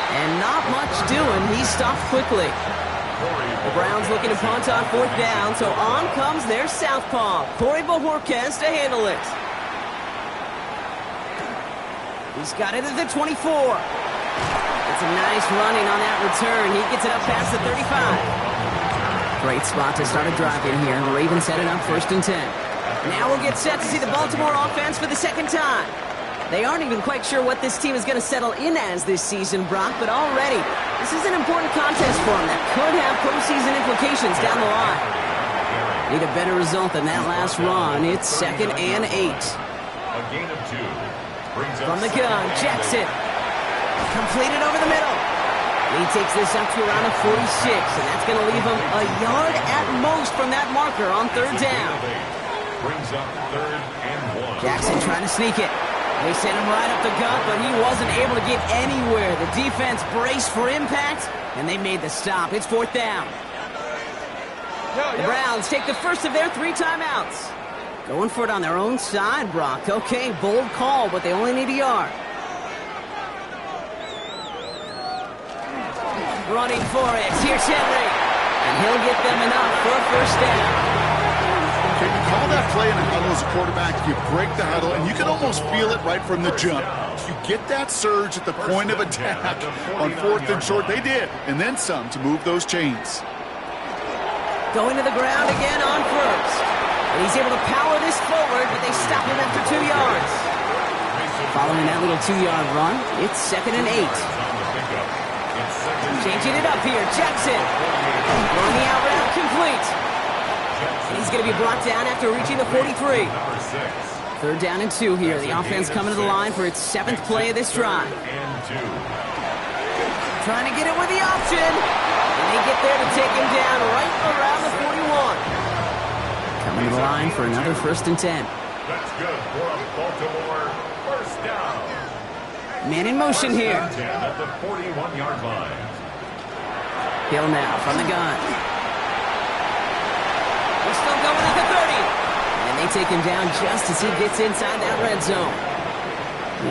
And not much doing. He stopped quickly. The Browns looking to punt on 4th down, so on comes their southpaw, Corey Bojorquez, to handle it. He's got it at the 24. It's a nice running on that return. He gets it up past the 35. Great spot to start a drive in here. The Ravens set it up 1st and 10. Now we'll get set to see the Baltimore offense for the 2nd time. They aren't even quite sure what this team is going to settle in as this season, Brock, but already, this is an important contest for them that could have postseason implications down the line. Need a better result than that last run. It's 2nd and 8. A gain of 2. Brings up From the gun, Jackson. Completed over the middle. He takes this up to around a 46, and that's going to leave him a yard at most from that marker on 3rd down. Brings up 3rd and 1. Jackson trying to sneak it. They sent him right up the gut, but he wasn't able to get anywhere. The defense braced for impact, and they made the stop. It's 4th down. The Browns take the first of their 3 timeouts. Going for it on their own side, Brock. Okay, bold call, but they only need a yard. Running for it. Here's Henry. And he'll get them enough for a 1st down. You call that play in a huddle as a quarterback, you break the huddle, and you can almost feel it right from the jump. You get that surge at the point of attack on 4th and short. They did, and then some to move those chains. Going to the ground again on 1st. And he's able to power this forward, but they stop him after 2 yards. Following that little 2-yard run, it's 2nd and 8. Changing it up here, Jackson. On the out route, complete. And he's going to be brought down after reaching the 43. 3rd down and 2 here. The offense coming to the line for its 7th play of this drive. Trying to get it with the option. And they get there to take him down right around the 41. Coming to the line for another 1st and 10. That's good for a Baltimore 1st down. Man in motion here. 10 at the 41-yard line. Hill now from the gun. He's still going at the 30. And they take him down just as he gets inside that red zone.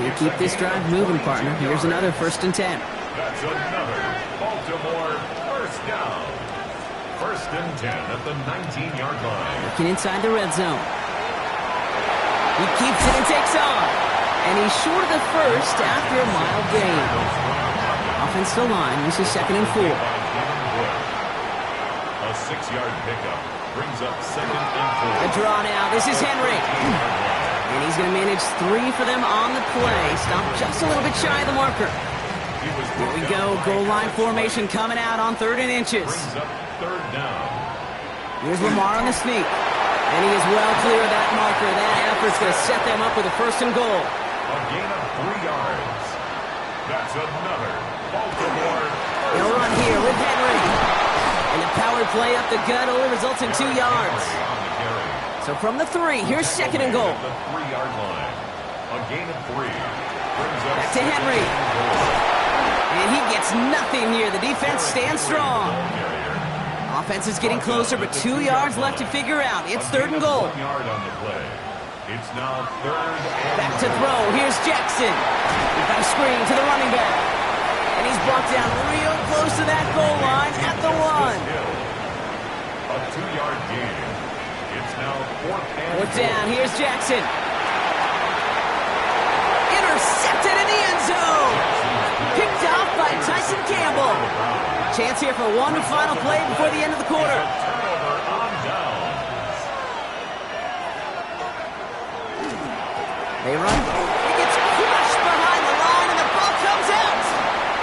You keep this drive moving, partner. Here's another 1st and 10. That's another Baltimore 1st down. 1st and 10 at the 19-yard line. Looking inside the red zone. He keeps it and takes on. And he's short of the 1st after a mild gain. Offensive line, this is 2nd and 4. A 6-yard pickup brings up 2nd and 4. A draw now. This is Henry. And he's going to manage 3 for them on the play. Stop just a little bit shy of the marker. Here we go. Goal line formation coming out on 3rd and inches. Brings up 3rd down. Here's Lamar on the sneak. And he is well clear of that marker. That effort's going to set them up with a 1st and goal. A gain of 3 yards. That's another Baltimore. They'll run here with Henry. And the power play up the gut only results in 2 yards. So from the 3, here's 2nd and goal. The 3-yard line. A gain of 3. Brings up Back to Henry. And he gets nothing here. The defense stands strong. Offense is getting closer, but 2 yards left to figure out. It's 3rd and goal. 1 yard on the play. It's now 3rd and Back to throw. Here's Jackson. He's got a screen to the running back. And he's brought down real close to that goal line at the 1. a 2-yard gain. It's now 4th and 4th down. Here's Jackson. Intercepted in the end zone. Picked off by Tyson Campbell. Chance here for one final play before the end of the quarter. Turnover on downs. They run. He gets crushed behind the line, and the ball comes out.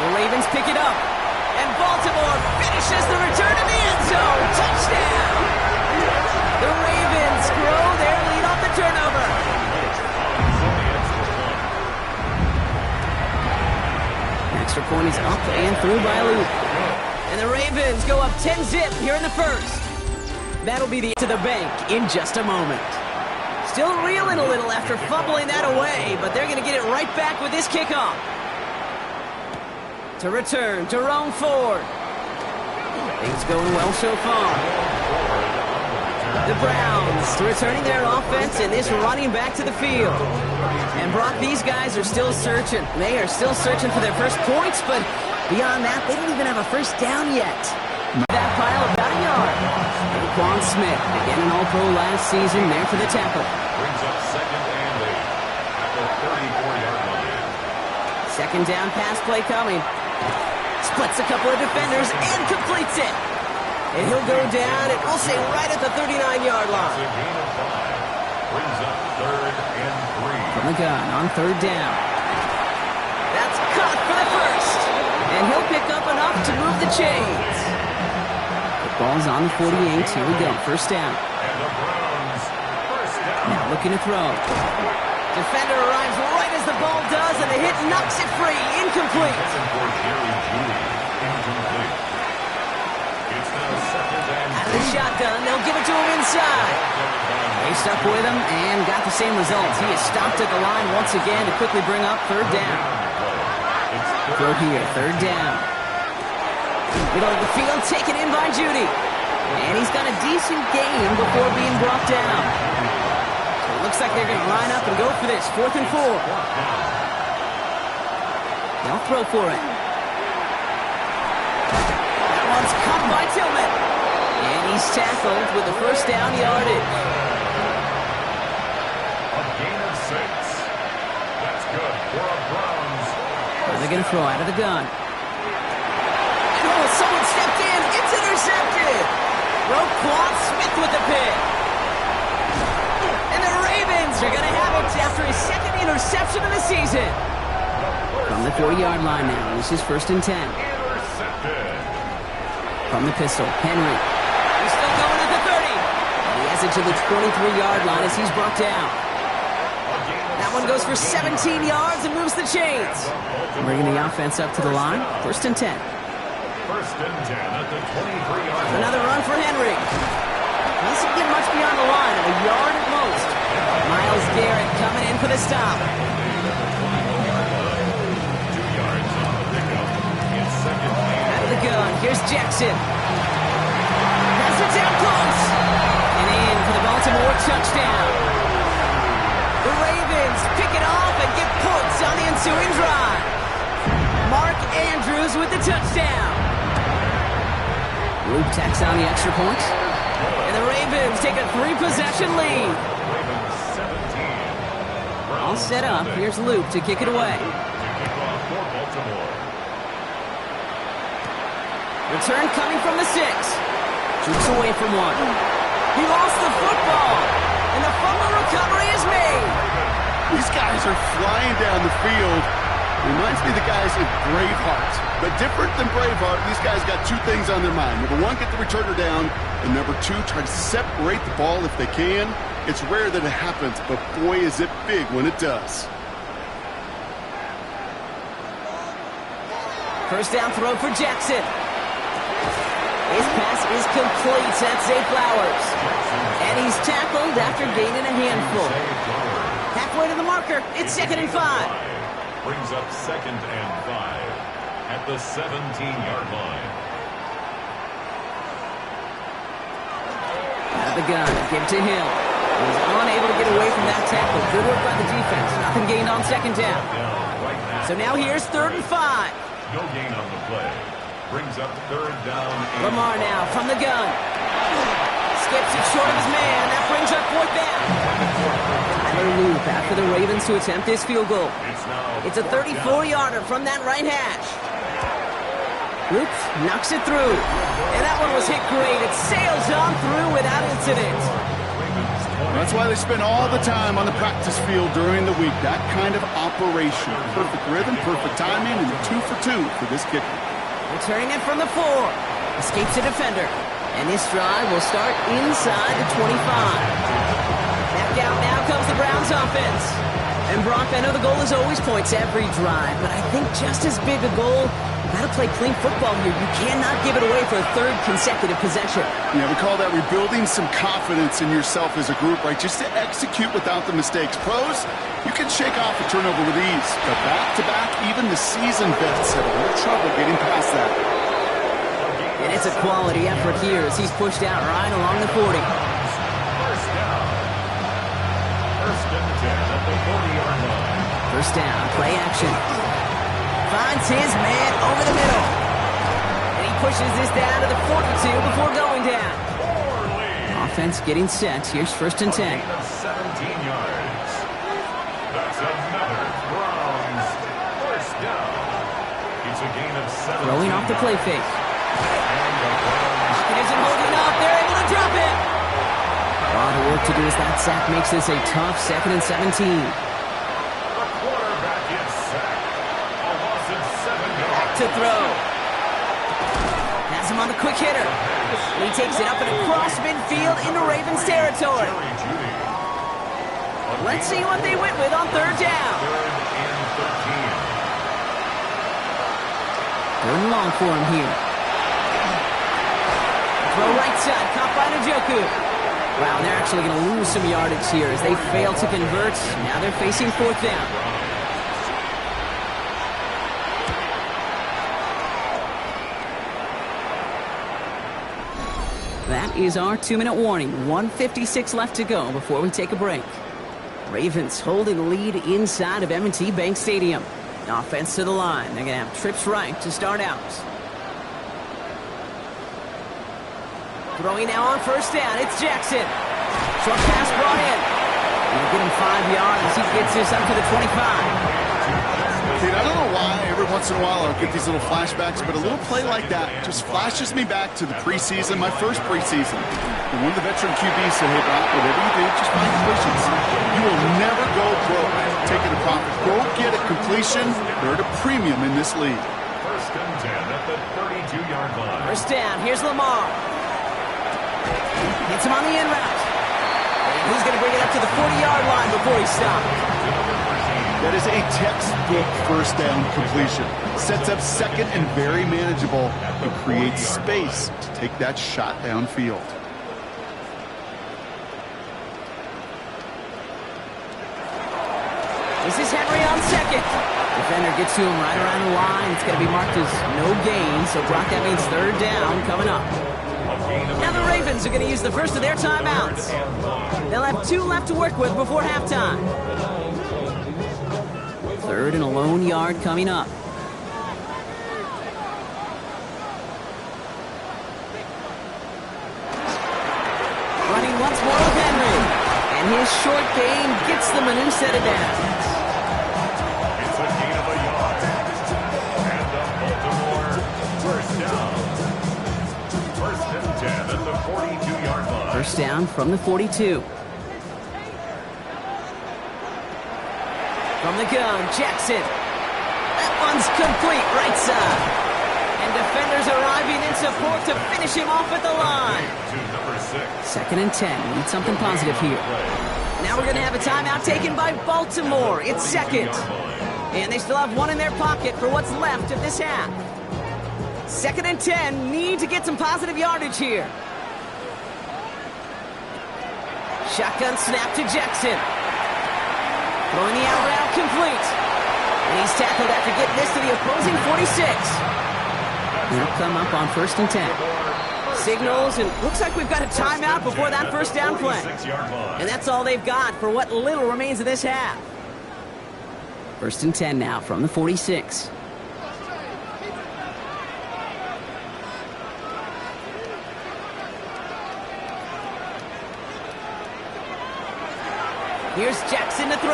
The Ravens pick it up. And Baltimore finishes the return in the end zone. Touchdown. The Ravens grow their lead off the turnover. Extra point one is up and through by a loop. And the Ravens go up 10-zip here in the first. That'll be the to the bank in just a moment. Still reeling a little after fumbling that away, but they're going to get it right back with this kickoff. To return, Jerome Ford. Things going well so far. The Browns returning their offense and this running back to the field. And Brock, these guys are still searching. They are still searching for their first points, but beyond that, they don't even have a first down yet. That pile about a yard. Quan Smith, again an All-Pro last season, there for the tackle. Brings up second and 8 at the 34-yard line. Second down pass play coming. Splits a couple of defenders and completes it. And he'll go down, and we'll say right at the 39-yard line. It's a gain of 5. Brings up third and 3. From the gun on third down. That's caught for the first. And he'll pick up enough to move the chains. The ball's on the 48. Here we go. First down. And the Browns, first down. Now looking to throw. Defender arrives right as the ball does, and the hit knocks it free. Incomplete. For Jerry Jeudy, incomplete. It's now second and Out of the shotgun, they'll give it to him inside. They stuck with him and got the same results. He is stopped at the line once again to quickly bring up third down. Throw here, third down. Middle of the field, taken in by Jeudy. And he's got a decent gain before being brought down. So it looks like they're going to line up and go for this. 4th and 4. They'll throw for it. That one's caught by Tillman. And he's tackled with the first down yardage. a gain of 6. That's good for a Browns. They're going to throw out of the gun. Oh, someone stepped in. It's intercepted. Roquan Smith with the pick. And the Ravens are going to have it after his second interception of the season. From the 40-yard line now. This is 1st and 10. Intercepted. From the pistol, Henry. He's still going at the 30. And he has it to the 23-yard line as he's brought down. That one goes for 17 yards and moves the chains. Bringing the offense up to the line. 1st and 10. 1st and 10 at the 23-yard line. Another run for Henry. He doesn't get much beyond the line, a yard at most. Myles Garrett coming in for the stop. 2 yards on the pickup. It's second and Out of the gun, here's Jackson. Pass it down close. And in for the Baltimore touchdown. The Ravens pick it off and get points on the ensuing drive. Mark Andrews with the touchdown. Luke tacks on the extra point. And the Ravens take a 3-possession lead. Ravens 17. All set up. Here's Luke to kick it away. Kick off for Baltimore. Return coming from the 6. Shoots away from one. He lost the football. And the fumble recovery is made. These guys are flying down the field. Reminds me of the guys in Braveheart. But different than Braveheart, these guys got 2 things on their mind. Number 1, get the returner down. And number 2, try to separate the ball if they can. It's rare that it happens, but boy, is it big when it does. First down throw for Jackson. His pass is complete. That's Zay Flowers. And he's tackled after gaining a handful. Halfway to the marker. It's 2nd and 5. Brings up second and 5 at the 17-yard line. Out of the gun. Give it to Hill. He's unable to get away from that tackle. Good work by the defense. Nothing gained on 2nd down. So now here's 3rd and 5. No gain on the play. Brings up 3rd down. And Lamar now from the gun. Skips it short of his man. That brings up 4th down. Tyler Loop after the Ravens to attempt this field goal. It's a 34-yarder from that right hash. Loop knocks it through. And that one was hit great. It sails on through without incident. That's why they spend all the time on the practice field during the week. That kind of operation. Perfect rhythm, perfect timing, and 2 for 2 for this kicker. Returning it from the 4. Escapes a defender. And this drive will start inside the 25. Back out now comes the Browns offense. And Brock, I know the goal is always points every drive, but I think just as big a goal got to play clean football here. You cannot give it away for a third consecutive possession. Yeah, we call that rebuilding some confidence in yourself as a group, right? Just to execute without the mistakes. Pros, you can shake off a turnover with ease. But back-to-back, even the seasoned vets have a little trouble getting past that. And it's a quality effort here as he's pushed out right along the 40. First down. First and 10 at the 40-yard line. First down, play action. Finds his man over the middle. And he pushes this down to the 42 before going down. Offense getting set. Here's first and 10. A gain of 17 yards. That's another Browns first down. It's a gain of 17. Throwing off the play fake. Pocket isn't holding up. They're able to drop it. A lot of work to do as that sack makes this a tough 2nd and 17. The quarterback is sacked. A loss of 7 yards. Back to throw. Has him on the quick hitter. He takes it up and across midfield into Ravens territory. Let's see what they went with on third down. Third and long for him here. Throw right side, caught by Njoku. Wow, they're actually going to lose some yardage here as they fail to convert. Now they're facing fourth down. That is our 2-minute warning. 1:56 left to go before we take a break. Ravens holding the lead inside of M&T Bank Stadium. Offense to the line. They're going to have trips right to start out. Throwing now on first down. It's Jackson. Short pass brought in. He'll get him 5 yards. He gets this up to the 25. Dude, I don't know why every once in a while I'll get these little flashbacks, but a little play like that just flashes me back to the preseason, my first preseason. And one of the veteran QBs said, hey, Brock, whatever you do, just find completions. You will never go broke taking a profit. Go get a completion. They're at a premium in this league. First and 10 at the 32-yard line. First down. Here's Lamar. Hits him on the in route. And he's going to bring it up to the 40-yard line before he stops. That is a textbook first down completion. Sets up second and very manageable and creates space to take that shot downfield. This is Henry on second. Defender gets to him right around the line. It's going to be marked as no gain. So, Brock, that means third down coming up. Now the Ravens are going to use the first of their timeouts. They'll have 2 left to work with before halftime. Third and a lone yard coming up. Running once more with Henry. And his short gain gets them a new set of downs. It's a gain of a yard. And the Baltimore first down. First and 10 at the 42-yard line. First down from the 42. From the gun, Jackson. That one's complete, right side. And defenders arriving in support to finish him off at the line. To number 6. Second and 10. We need something positive here. Now we're going to have a timeout taken by Baltimore. It's second. And they still have 1 in their pocket for what's left of this half. Second and 10. Need to get some positive yardage here. Shotgun snap to Jackson. Throwing the out route complete. And he's tackled after getting this to the opposing 46. He'll come up on first and 10. Signals, and looks like we've got a timeout before that first down play. And that's all they've got for what little remains of this half. First and 10 now from the 46. Here's Jackson to throw.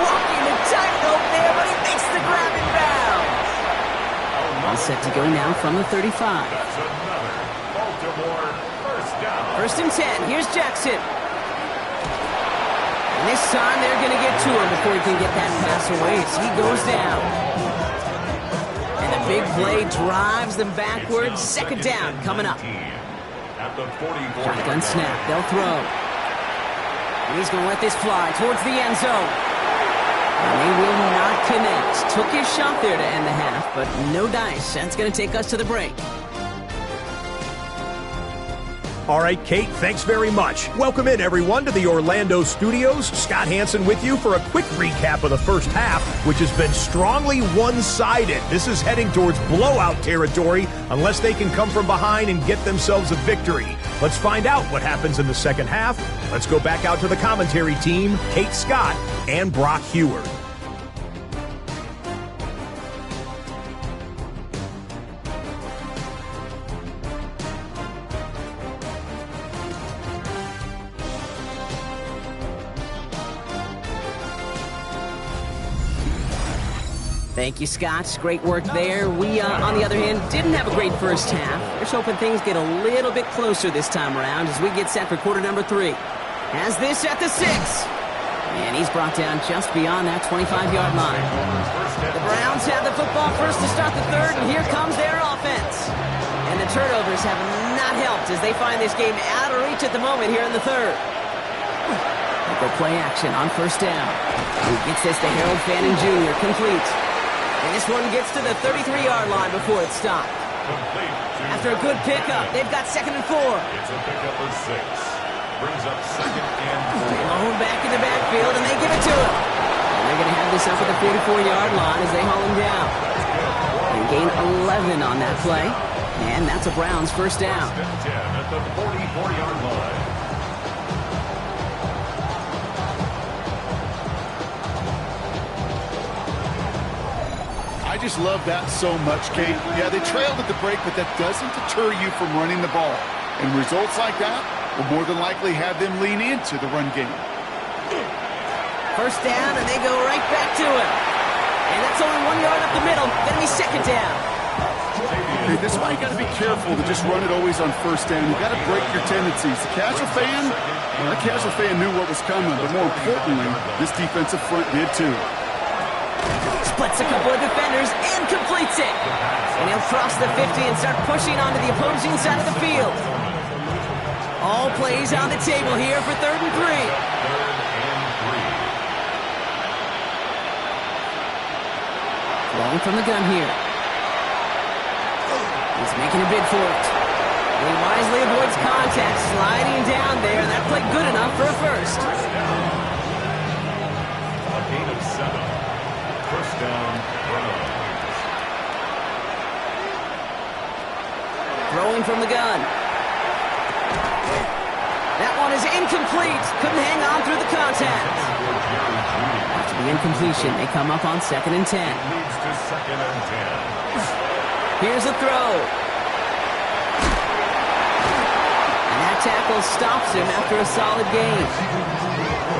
Walking the tightrope there, but he makes the grab and bounds. All set to go now from the 35. That's another Baltimore first down. First and 10. Here's Jackson. And this time they're going to get to him before he can get that pass away as he goes down. And the big play drives them backwards. Second down coming up. At the 44. Shotgun snap. They'll throw. And he's going to let this fly towards the end zone. And they will not connect. Took his shot there to end the half, but no dice. That's going to take us to the break. All right, Kate, thanks very much. Welcome in, everyone, to the Orlando studios. Scott Hansen with you for a quick recap of the first half, which has been strongly one-sided. This is heading towards blowout territory unless they can come from behind and get themselves a victory. Let's find out what happens in the second half. Let's go back out to the commentary team, Kate Scott and Brock Heward. Thank you, Scott. Great work there. We, on the other hand, didn't have a great first half. Just hoping things get a little bit closer this time around as we get set for quarter number 3. Has this at the 6. And he's brought down just beyond that 25-yard line. The Browns have the football first to start the third, and here comes their offense. And the turnovers have not helped as they find this game out of reach at the moment here in the third. They go play action on first down. He gets this to Harold Fannin Jr. complete. And this one gets to the 33-yard line before it's stopped. After a good pickup, they've got 2nd and 4. It's a pickup of 6. Brings up 2nd and 4. Alone back in the backfield, and they give it to him. And they're going to have this up at the 44-yard line as they haul him down. And gain 11 on that play. And that's a Browns first down. 10 at the 44-yard line. I just love that so much, Kate. Yeah, they trailed at the break, but that doesn't deter you from running the ball. And results like that will more than likely have them lean into the run game. First down, and they go right back to it. And that's only 1 yard up the middle. Going to be second down. Hey, this is why you got to be careful to just run it always on first down. You got to break your tendencies. The casual fan, well, the casual fan knew what was coming, but more importantly, this defensive front did too. Splits a couple of defenders and completes it. And he'll cross the 50 and start pushing onto the opposing side of the field. All plays on the table here for 3rd and 3. Throwing from the gun here. He's making a bid for it. He wisely avoids contact, sliding down there, and that played good enough for a first. A gain of 7. First down, Browns. Throwing from the gun. That one is incomplete. Couldn't hang on through the contact. After the incompletion, they come up on 2nd and 10. Leads to 2nd and 10. Here's a throw. And that tackle stops him after a solid gain.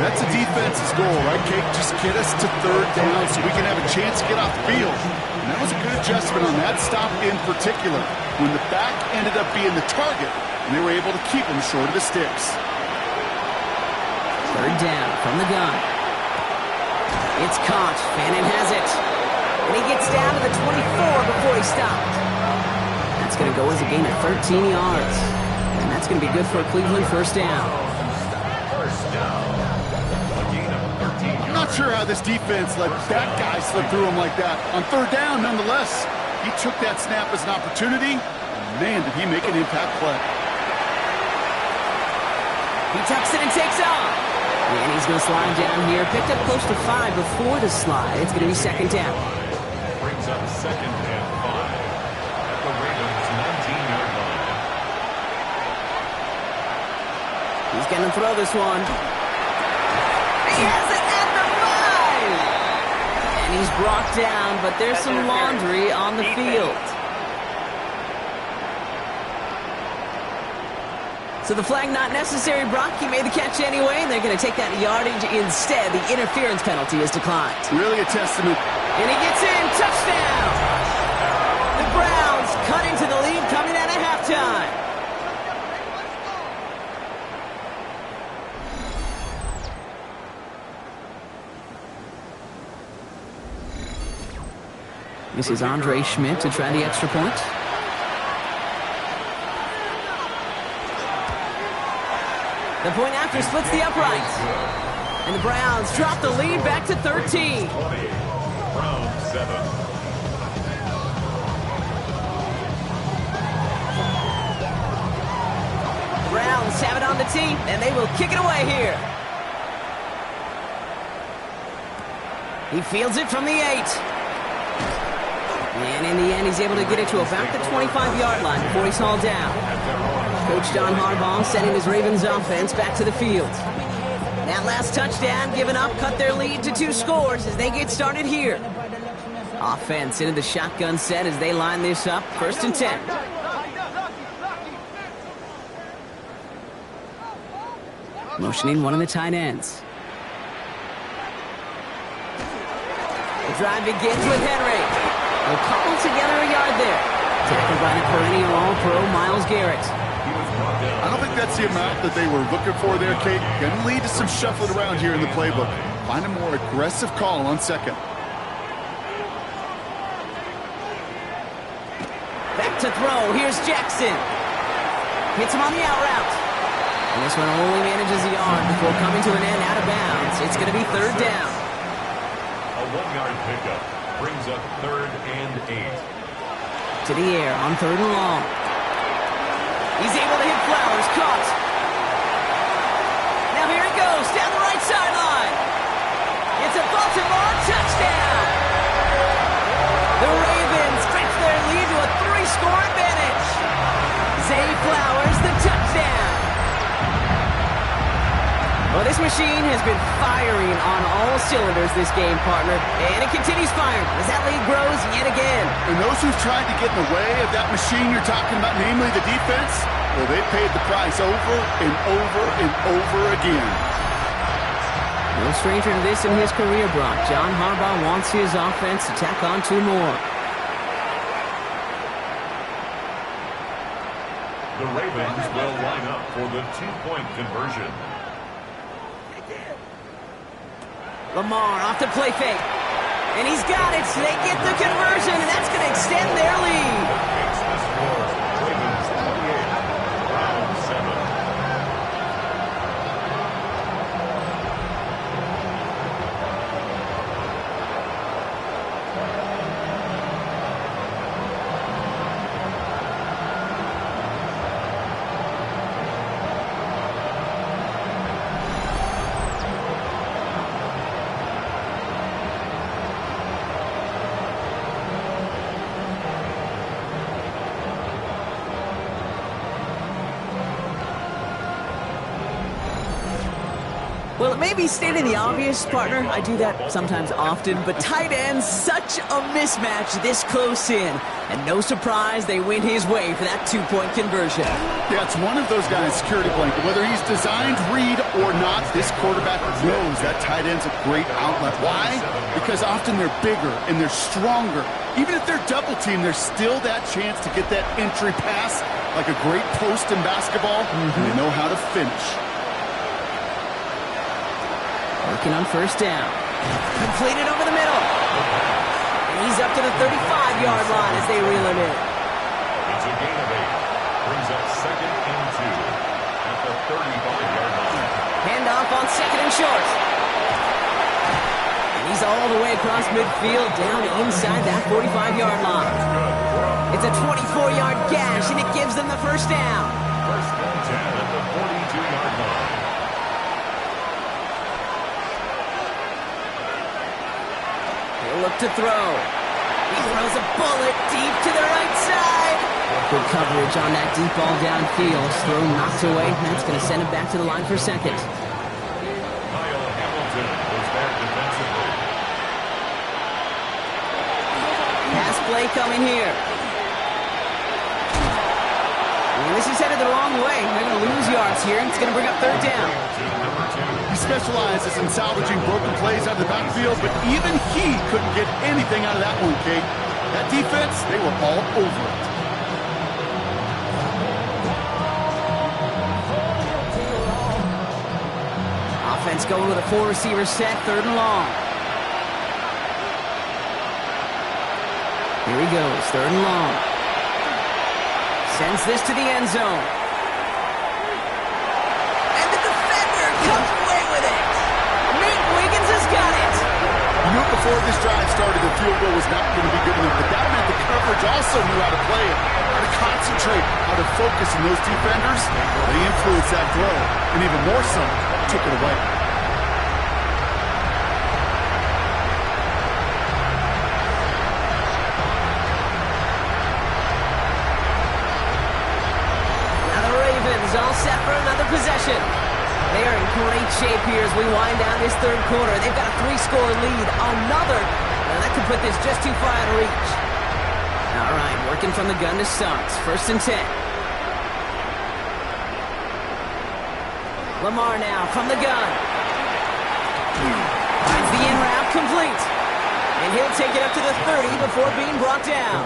That's a defense's goal, right, Kate? Just get us to 3rd down so we can have a chance to get off the field. And that was a good adjustment on that stop in particular, when the back ended up being the target, and they were able to keep him short of the sticks. 3rd down from the gun. It's caught. Fannin has it. And he gets down to the 24 before he stopped. That's going to go as a gain of 13 yards. And that's going to be good for a Cleveland first down. First down. A gain of 13 yards. I'm not sure how this defense let that guy slip through him like that. On 3rd down, nonetheless, he took that snap as an opportunity. Man, did he make an impact play. He tucks it and takes off. And he's going to slide down here. Picked up close to 5 before the slide. It's going to be 2nd down. Brings up 2nd and 5 at the Ravens' 19-yard line. He's going to throw this one. He has it at the 5! And he's brought down, but there's some laundry on the field. So the flag not necessary, Brock. He made the catch anyway, and they're going to take that yardage instead. The interference penalty is declined. Really a testament. And he gets in. Touchdown! The Browns cut into the lead coming out of halftime. This is Andre Schmidt to try the extra point. The point after splits the uprights. And the Browns drop the lead back to 13. 20, round 7. Browns have it on the tee, and they will kick it away here. He fields it from the 8. And in the end, he's able to get it to about the 25-yard line before he's hauled down. Coach John Harbaugh sending his Ravens offense back to the field. That last touchdown given up cut their lead to 2 scores as they get started here. Offense into the shotgun set as they line this up. 1st and 10. Motioning one of the tight ends. The drive begins with Henry. They'll cobble together a yard there. Tackled by the perennial All-Pro Myles Garrett. I don't think that's the amount that they were looking for there, Kate. Going to lead to some shuffling around here in the playbook. Find a more aggressive call on 2nd. Back to throw. Here's Jackson. Hits him on the out route. And this one only manages a yard before coming to an end out of bounds. It's going to be 3rd down. A 1-yard pickup brings up 3rd and 8. To the air on 3rd and long. He's able to hit Flowers. Caught. Now here it goes down the right sideline. It's a Baltimore touchdown. The Ravens stretch their lead to a 3-score advantage. Zay Flowers, the touchdown. Well, this machine has been firing on all cylinders this game, partner. And it continues firing as that lead grows yet again. And those who've tried to get in the way of that machine you're talking about, namely the defense, well, they paid the price over and over and over again. No stranger to this in his career, Brock. John Harbaugh wants his offense to tack on 2 more. The Ravens will line up for the 2-point conversion. Lamar off the play fake. And he's got it. So they get the conversion, and that's going to extend their lead. Makes the score. Ravens 28, round 7. Well, it may be stating the obvious, partner. I do that sometimes often, but tight ends, such a mismatch this close in. And no surprise, they win his way for that 2-point conversion. Yeah, it's one of those guys' security blanket. Whether he's designed read or not, this quarterback knows that tight end's a great outlet. Why? Because often they're bigger and they're stronger. Even if they're double teamed, there's still that chance to get that entry pass like a great post in basketball, and they know how to finish. Working on 1st down. Completed over the middle. And he's up to the 35-yard line as they reel him in. It's a gain of 8. Brings up 2nd and 2 at the 35-yard line. Handoff on 2nd and short. And he's all the way across midfield down inside that 45-yard line. It's a 24-yard gash, and it gives them the 1st down. 1st and 10 at the 42-yard line. Look to throw. He throws a bullet deep to the right side. Good coverage on that deep ball downfield. Throw knocked away. That's going to send him back to the line for 2nd. Kyle Hamilton was there defensively. Pass play coming here. And this is headed the wrong way. They're going to lose yards here. It's going to bring up 3rd down. He specializes in salvaging broken plays out of the backfield, but even he couldn't get anything out of that one, Kate. That defense, they were all over it. Offense going with a 4-receiver set, 3rd and long. Here he goes, 3rd and long. Sends this to the end zone. And the defender comes away with it. before this drive started, the field goal was not going to be good enough, but that meant the coverage also knew how to play it, how to concentrate, how to focus, and those defenders, they influenced that throw, and even more so, took it away. Now the Ravens all set for another possession. They are in great shape here as we wind down this third quarter. They've got a 3-score lead. Another. Now that could put this just too far out of reach. All right, working from the gun to start. 1st and 10. Lamar now from the gun. Finds the in route complete. And he'll take it up to the 30 before being brought down.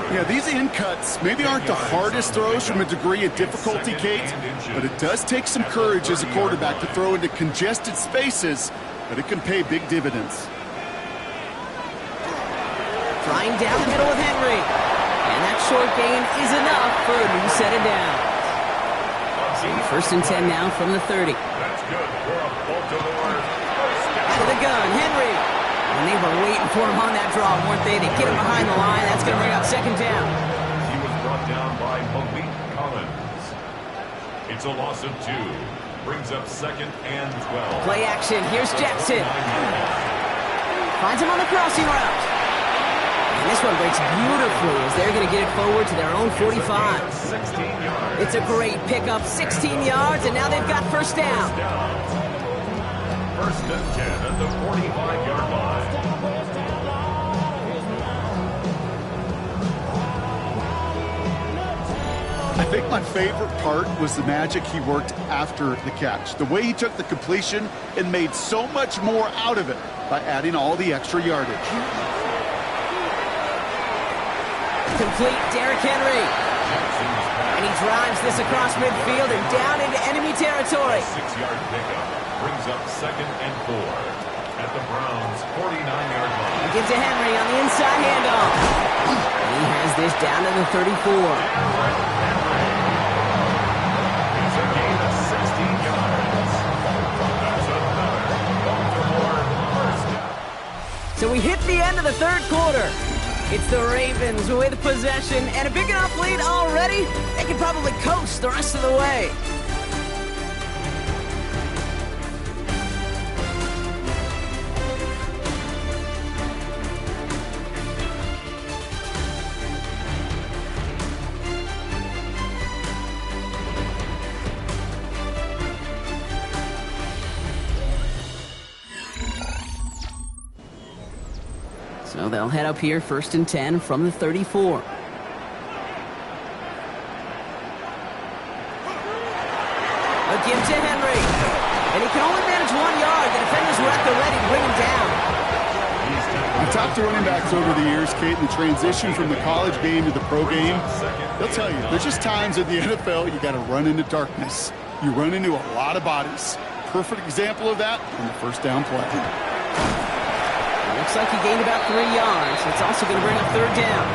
Yeah, these in cuts maybe aren't the hardest throws from a degree of difficulty, Kate, but it does take some courage as a quarterback to throw into congested spaces, but it can pay big dividends. Flying down the middle with Henry. And that short gain is enough for a new set of downs. 1st and 10 now from the 30. That's good for a Baltimore first down. Out of the gun, Henry. And they were waiting for him on that draw, weren't they? They get him behind the line. That's going to bring up 2nd down. He was brought down by Malik Collins. It's a loss of 2. Brings up 2nd and 12. Play action. Here's Jackson. Finds him on the crossing route. And this one breaks beautifully as they're going to get it forward to their own 45. 16 yards. It's a great pickup, 16 yards, and now they've got 1st down. 1st and 10 at the 45-yard line. I think my favorite part was the magic he worked after the catch. The way he took the completion and made so much more out of it by adding all the extra yardage. Complete, Derrick Henry. And he drives this across midfield and down into enemy territory. 6-yard pickup brings up 2nd and 4 at the Browns' 49-yard line. He gives to Henry on the inside handoff. And he has this down to the 34. It's a gain of 16 yards. That's another Baltimore first down. So we hit the end of the third quarter. It's the Ravens with possession and a big enough lead already. They can probably coast the rest of the way. So they'll head up here 1st and 10 from the 34. A give to Henry. And he can only manage 1 yard. The defenders were at the ready to bring him down. I talked to running backs over the years, Kate, and the transition from the college game to the pro game. They'll tell you, there's just times in the NFL you got to run into darkness. You run into a lot of bodies. Perfect example of that on the 1st down play. Looks like he gained about 3 yards. It's also going to bring up 3rd down.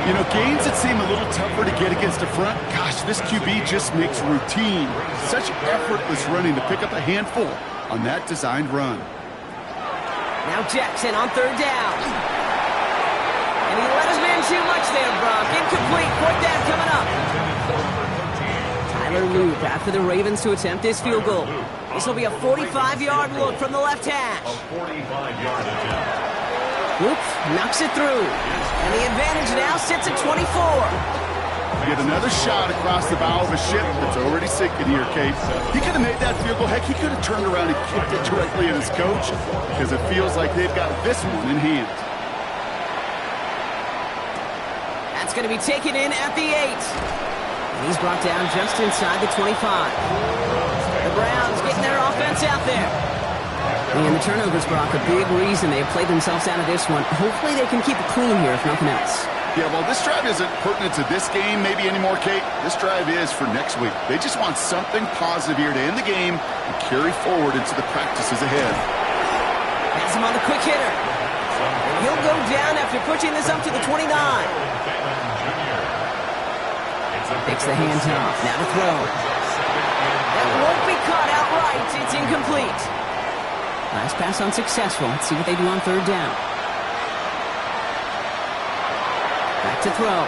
You know, gains that seem a little tougher to get against a front, gosh, this QB just makes routine. Such effortless running to pick up a handful on that designed run. Now Jackson on 3rd down. And he let his man too much there, Brock. Incomplete. 4th down coming up. Tyler Loop after the Ravens to attempt this field goal. This will be a 45-yard look from the left hash. A 45-yard attempt. Oops, knocks it through. And the advantage now sits at 24. Get another shot across the bow of a ship that's already sinking here, Kate. He could have made that field goal. Heck, he could have turned around and kicked it directly at his coach because it feels like they've got this one in hand. That's going to be taken in at the 8. And he's brought down just inside the 25. The Browns getting their offense out there. And the turnovers, Brock, a big reason they have played themselves out of this one. Hopefully they can keep it clean here, if nothing else. Yeah, well, this drive isn't pertinent to this game maybe anymore, Kate. This drive is for next week. They just want something positive here to end the game and carry forward into the practices ahead. Has him on the quick hitter. And he'll go down after pushing this up to the 29. Takes the hands off. Now to throw. That won't be caught outright. It's incomplete. Last pass unsuccessful. Let's see what they do on third down. Back to throw.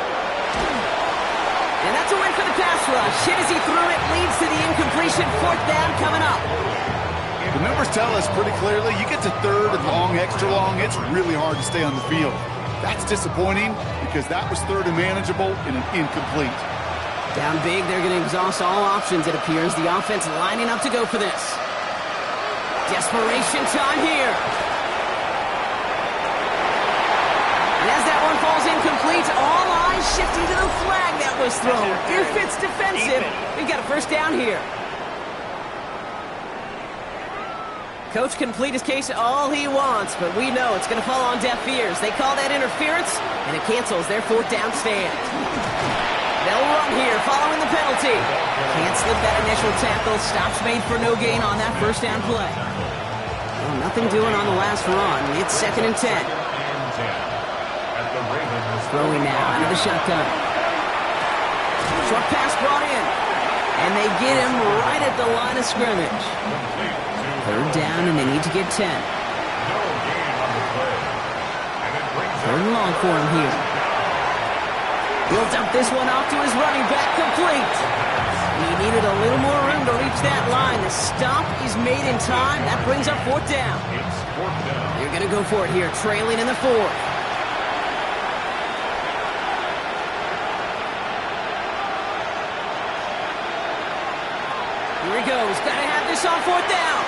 And that's a win for the pass rush. Hit as he threw it, leads to the incompletion. Fourth down coming up. The numbers tell us pretty clearly, you get to third and long, extra long, it's really hard to stay on the field. That's disappointing because that was third and manageable and an incomplete. Down big, they're going to exhaust all options, it appears. The offense lining up to go for this. Desperation time here. And as that one falls incomplete, all eyes shifting to the flag that was thrown. If it's defensive, we've got a first down here. Coach can plead his case all he wants, but we know it's going to fall on deaf ears. They call that interference, and it cancels their fourth down stand. They'll run here following the penalty. Can't slip that initial tackle. Stops made for no gain on that first down play. Well, nothing doing on the last run. It's 2nd and 10. Throwing now out of the shotgun. Short pass brought in. And they get him right at the line of scrimmage. Third down, and they need to get 10. Third and long for him here. He'll dump this one off to his running back, complete. He needed a little more room to reach that line. The stop is made in time. That brings up fourth down. They're going to go for it here, trailing in the fourth. Here he goes. Got to have this on fourth down.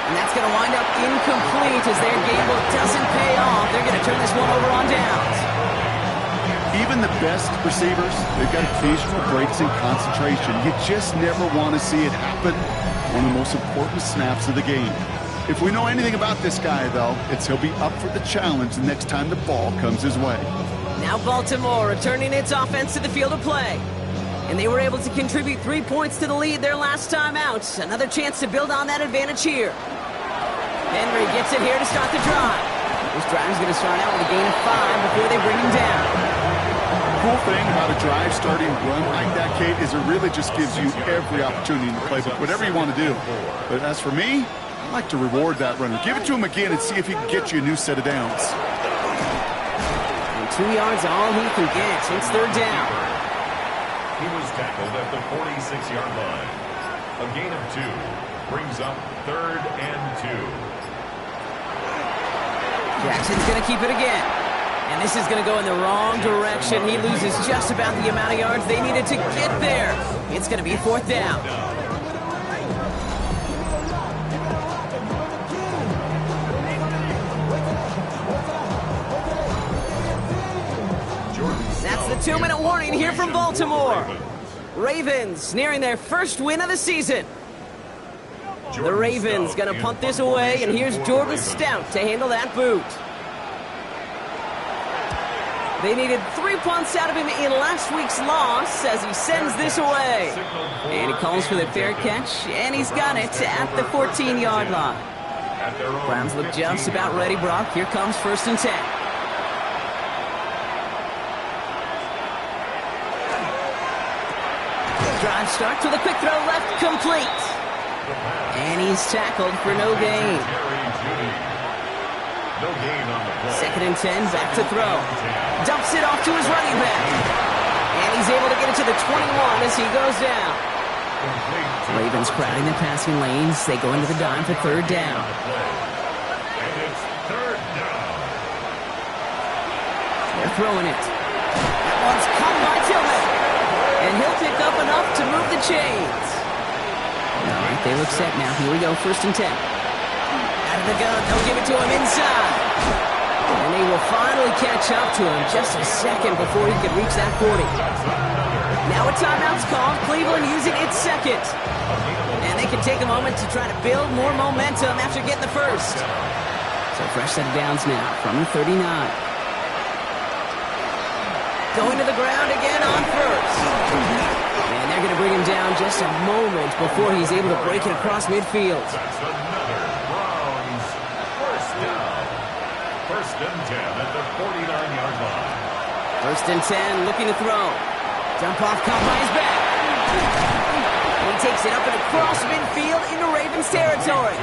And that's going to wind up incomplete as their gamble doesn't pay off. They're going to turn this one over on downs. Even the best receivers, they've got occasional breaks in concentration. You just never want to see it happen. One of the most important snaps of the game. If we know anything about this guy, though, it's he'll be up for the challenge the next time the ball comes his way. Now Baltimore returning its offense to the field of play. And they were able to contribute 3 points to the lead their last time out. Another chance to build on that advantage here. Henry gets it here to start the drive. This drive is going to start out with a gain of 5 before they bring him down. The cool thing about a drive starting run like that, Kate, is it really just gives you every opportunity in the playbook, whatever you want to do. But as for me, I like to reward that runner. Give it to him again and see if he can get you a new set of downs. And 2 yards all he can get. It's third down. He was tackled at the 46-yard line. A gain of 2 brings up 3rd and 2. Jackson's going to keep it again. And this is going to go in the wrong direction. He loses just about the amount of yards they needed to get there. It's going to be fourth down. That's the 2-minute warning here from Baltimore. Ravens nearing their first win of the season. The Ravens going to punt this away, and here's Jordan Stout to handle that boot. They needed 3 punts out of him in last week's loss as he sends this away. And he calls for the fair catch, and he's got it at the 14-yard line. Browns look just about ready, Brock. Here comes 1st and 10. Drive starts with a quick throw left, complete. And he's tackled for no gain. Second and 10, back to throw. Dumps it off to his running back. And he's able to get it to the 21 as he goes down. Ravens crowding the passing lanes. They go into the dime for third down. They're throwing it. That one's caught by Tillman. And he'll pick up enough to move the chains. All right, they look set now. Here we go, 1st and 10. Out of the gun, they'll give it to him inside. And they will finally catch up to him just a second before he could reach that 40. Now a timeout's called. Cleveland using its second. And they can take a moment to try to build more momentum after getting the first. So fresh set of downs now from the 39. Going to the ground again on first. And they're going to bring him down just a moment before he's able to break it across midfield. That's another Browns first down. 1st and 10 at the 49-yard line. 1st and 10, looking to throw. Dump off, caught by his back. He takes it up and across midfield into Ravens territory.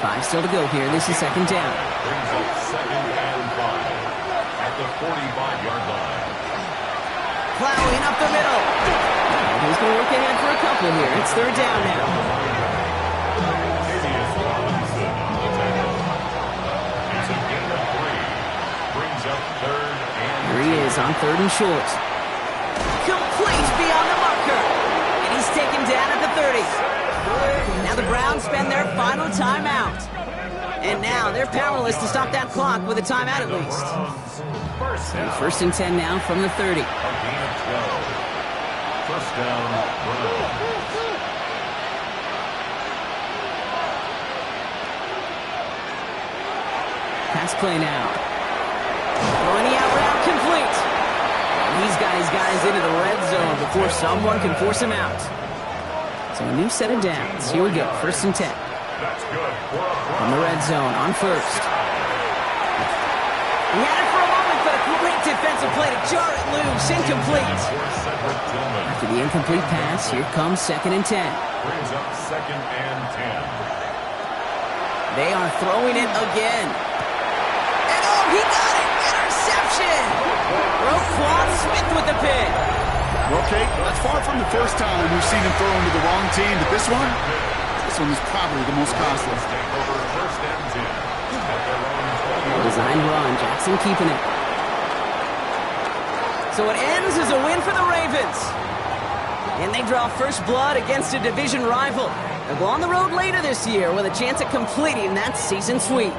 5 still to go here. This is second down. Brings up second and 5 at the 45-yard line. Plowing up the middle. And he's going to work ahead for a couple here. It's third down now. Robinson on the tackle. It's a gain of 3. Brings up third and Here he is on third and short. Complete beyond the marker. And he's taken down at the 30. Now the Browns spend their final timeout. And now they're powerless to stop that clock with a timeout at least. First and 10 now from the 30. a gain of 12. First down, Browns. Pass play now. Throwing the out route complete. And he's got his guys into the red zone before someone can force him out. So a new set of downs. Here we go. First and 10. That's good. From the red zone on first. He had it for a moment, but a great defensive play to jar it loose. Incomplete. After the incomplete pass, here comes second and 10. Brings up second and 10. They are throwing it again. And oh, he got it! Interception! Roquan Smith with the pick. Well, Kate, that's far from the first time we've seen him throw into the wrong team, but this one is probably the most costly. Over first and 10 at their own 20. Designed run, Jackson keeping it. So it ends as a win for the Ravens. And they draw first blood against a division rival. They'll go on the road later this year with a chance at completing that season sweep.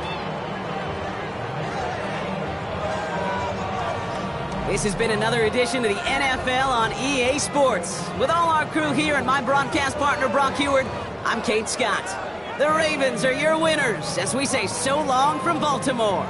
This has been another edition of the NFL on EA Sports. With all our crew here and my broadcast partner, Brock Heward, I'm Kate Scott. The Ravens are your winners as we say so long from Baltimore.